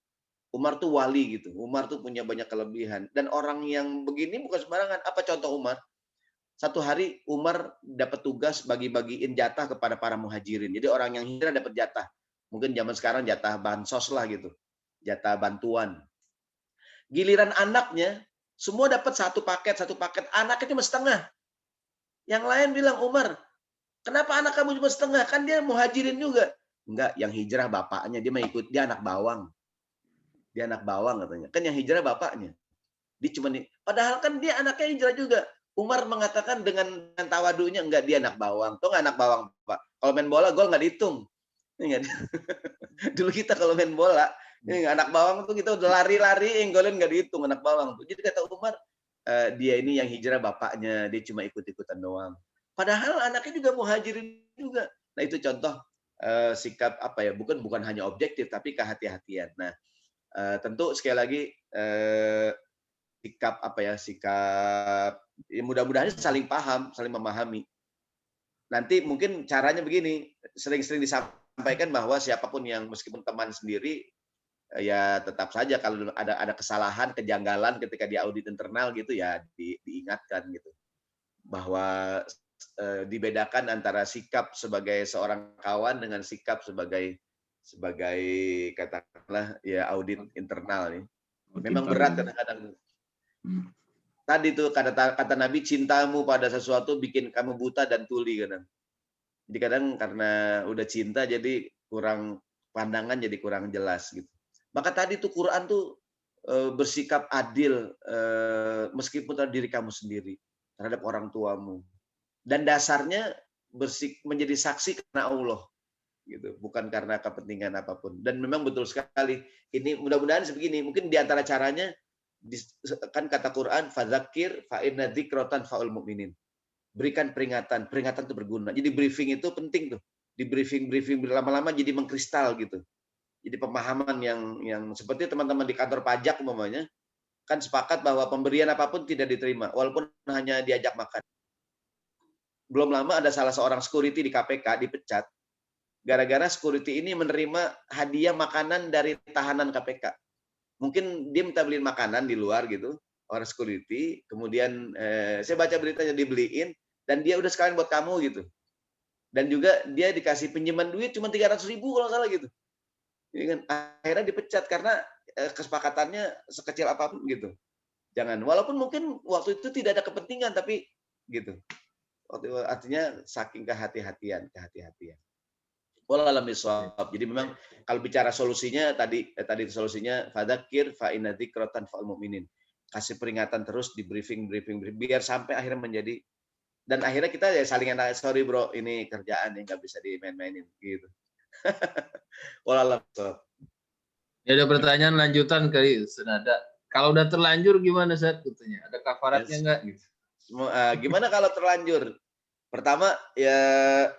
Umar tuh wali gitu. Umar tuh punya banyak kelebihan. Dan orang yang begini bukan sembarangan. Apa contoh Umar? Satu hari Umar dapat tugas bagi-bagiin jatah kepada para muhajirin. Jadi orang yang hijrah dapat jatah. Mungkin zaman sekarang jatah bansos lah gitu. Jatah bantuan. Giliran anaknya, semua dapat satu paket. Anaknya cuma setengah. Yang lain bilang, Umar, kenapa anak kamu cuma setengah? Kan dia muhajirin juga. Enggak, yang hijrah bapaknya, dia mah ikut, dia anak bawang. Dia anak bawang katanya. Kan yang hijrah bapaknya. Dia cuma padahal kan dia anaknya hijrah juga. Umar mengatakan dengan tawadunya, enggak, dia anak bawang. Tuh anak bawang, Pak. Kalau main bola gol nggak dihitung. Ingat. Dulu kita kalau main bola, anak bawang tuh kita udah lari-lari, golin nggak dihitung, anak bawang tuh. Jadi kata Umar, dia ini yang hijrah bapaknya, dia cuma ikut-ikutan doang. Padahal anaknya juga muhajirin juga. Nah itu contoh sikap apa ya? Bukan hanya objektif, tapi kehati-hatian. Nah tentu sekali lagi sikap apa ya? Sikap ya mudah-mudahan saling paham, saling memahami. Nanti mungkin caranya begini, sering-sering disampaikan bahwa siapapun yang meskipun teman sendiri, ya tetap saja kalau ada kesalahan, kejanggalan ketika di audit internal gitu ya diingatkan gitu. Bahwa dibedakan antara sikap sebagai seorang kawan dengan sikap sebagai katakanlah ya audit internal nih. Memang berat kadang-kadang. Tadi tuh kata Nabi, cintamu pada sesuatu bikin kamu buta dan tuli kadang. Jadi kadang karena udah cinta jadi kurang pandangan, jadi kurang jelas gitu. Maka tadi tuh Quran tuh bersikap adil meskipun terhadap diri kamu sendiri, terhadap orang tuamu. Dan dasarnya menjadi saksi karena Allah gitu, bukan karena kepentingan apapun. Dan memang betul sekali. Ini mudah-mudahan sebegini, mungkin di antara caranya kan kata Quran, fadzakir fa inna dzikratan faul mu'minin. Berikan peringatan itu berguna. Jadi briefing itu penting tuh. Di briefing lama-lama jadi mengkristal gitu. Jadi pemahaman yang seperti teman-teman di kantor pajak umpamanya kan sepakat bahwa pemberian apapun tidak diterima walaupun hanya diajak makan. Belum lama ada salah seorang security di KPK dipecat gara-gara security ini menerima hadiah makanan dari tahanan KPK. Mungkin dia minta beliin makanan di luar gitu, orang security, kemudian saya baca beritanya dibeliin, dan dia udah sekalian buat kamu gitu. Dan juga dia dikasih pinjaman duit cuma 300.000 kalau salah gitu. Jadi kan akhirnya dipecat karena kesepakatannya sekecil apapun gitu. Jangan, walaupun mungkin waktu itu tidak ada kepentingan, tapi gitu. Artinya saking kehati-hatian. Jadi memang kalau bicara solusinya tadi solusinya fadzakir fa inna dzikratan faul mu'minin. Kasih peringatan terus di briefing biar sampai akhirnya menjadi, dan akhirnya kita ya saling sorry bro, ini kerjaan yang nggak bisa dimain-mainin gitu. Wallah. Ya, ada pertanyaan lanjutan kali senada. Kalau udah terlanjur gimana Ustaz? Katanya ada kafaratnya nggak gitu? Gimana kalau terlanjur? Pertama ya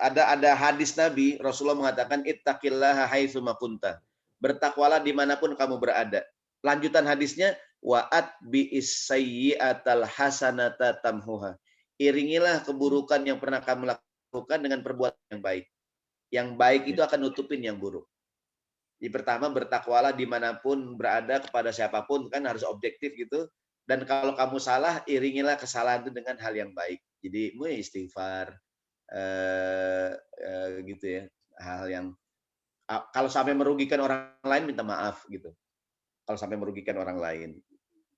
ada hadis Nabi, Rasulullah mengatakan ittaqillaha haitsu ma kunta. Bertakwalah dimanapun kamu berada. Lanjutan hadisnya wa'at bi'is sayyi'atal hasanata tamhuha. Iringilah keburukan yang pernah kamu lakukan dengan perbuatan yang baik. Yang baik itu akan nutupin yang buruk. Jadi pertama bertakwalah dimanapun berada kepada siapapun, kan harus objektif gitu. Dan kalau kamu salah, iringilah kesalahan itu dengan hal yang baik. Jadi istighfar, gitu ya, hal yang kalau sampai merugikan orang lain minta maaf gitu. Kalau sampai merugikan orang lain,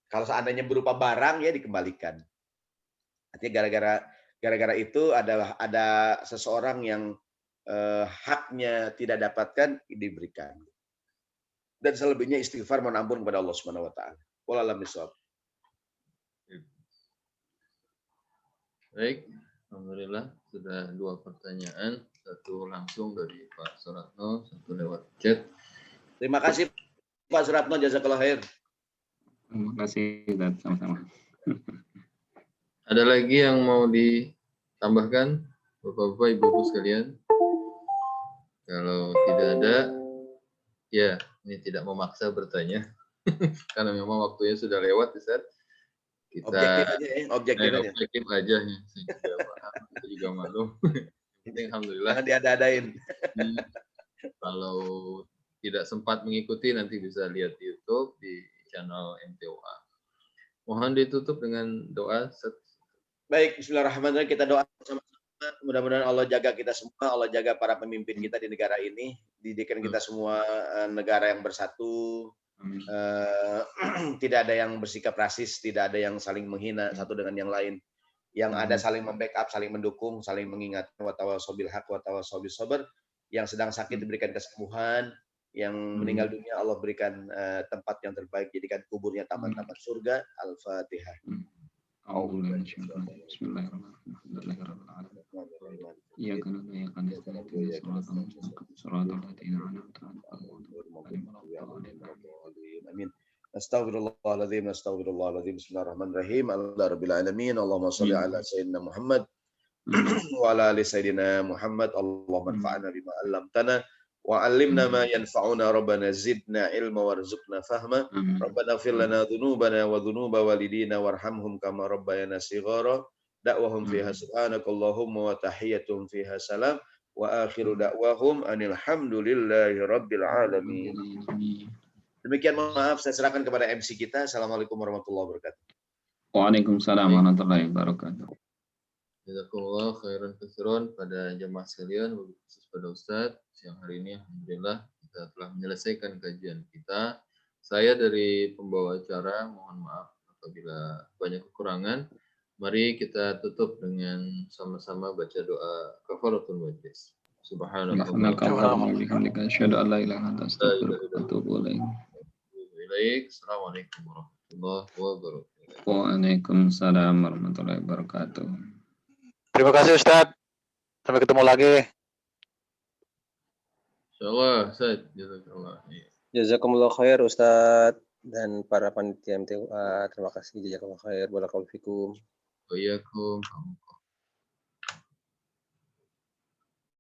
kalau seandainya berupa barang ya dikembalikan. Artinya gara-gara itu ada seseorang yang haknya tidak dapatkan diberikan. Dan selebihnya istighfar mohon ampun kepada Allah Subhanahu wa taala. Wallahu a'lam. Baik, alhamdulillah sudah 2 pertanyaan, satu langsung dari Pak Suratno, satu lewat chat. Terima kasih Pak Suratno, jazakallah khair. Terima kasih, sama-sama. Ada lagi yang mau ditambahkan, Bapak-bapak, Ibu-ibu sekalian? Kalau tidak ada, ya ini tidak memaksa bertanya, karena memang waktunya sudah lewat, Ustaz. Kita objektif aja ya. Saya juga malu. Ini alhamdulillah. Jangan diada-adain. Kalau tidak sempat mengikuti nanti bisa lihat di YouTube di channel MTOA. Mohon ditutup dengan doa. Baik, bismillahirrahmanirrahim. Kita doa sama-sama. Mudah-mudahan Allah jaga kita semua, Allah jaga para pemimpin kita di negara ini, didikan kita semua negara yang bersatu. Tidak ada yang bersikap rasis, tidak ada yang saling menghina satu dengan yang lain. Yang ada saling membackup, saling mendukung, saling mengingatkan wa tawasau bil haq wa tawasau bis sabr. Yang sedang sakit diberikan kesembuhan, yang meninggal dunia Allah berikan tempat yang terbaik, jadikan kuburnya taman-taman surga. Al-Fatihah. Amin. Astaghfirullahaladzim, astaghfirullahaladzim. Bismillahirrahmanirrahim. Alhamdulillah rabbil alamin. Allahumma shalli ala sayyidina Muhammad wa ala ali sayyidina Muhammad. Allahumma anfa'na bima 'allamtana wa 'allimna ma yanfa'una. Rabbana zidna ilma warzuqna fahma. Rabbana ighfir lana dhunubana wa dhunuba walidina warhamhum kama rabbayana shighara. Da'wahum fiha subhanakallahumma wa tahiyyatuhum fiha salam. Wa akhiru da'wahum anil hamdulillahi rabbil alamin. Demikian, maaf, saya serahkan kepada MC kita. Assalamualaikum warahmatullahi wabarakatuh. Waalaikumsalam warahmatullahi wabarakatuh. Jazakumullah khairan katsiran pada jemaah sekalian, khusus pada Ustadz. Siang hari ini alhamdulillah kita telah menyelesaikan kajian kita. Saya dari pembawa acara mohon maaf apabila banyak kekurangan. Mari kita tutup dengan sama-sama baca doa kafaratul majlis. Subhanakallahumma wa bihamdika asyhadu an la ilaha illa anta astaghfiruka wa atubu ilaik. Assalamualaikum warahmatullahi wabarakatuh. Waalaikumsalam warahmatullahi wabarakatuh. Terima kasih Ustadz. Sampai ketemu lagi. Insyaallah, Ustaz. Jazakallah. Jazakumullah khair Ustadz dan para panitia MTA. Terima kasih. Jazakumullah khair. Barakallahu fikum. Wa iyyakum.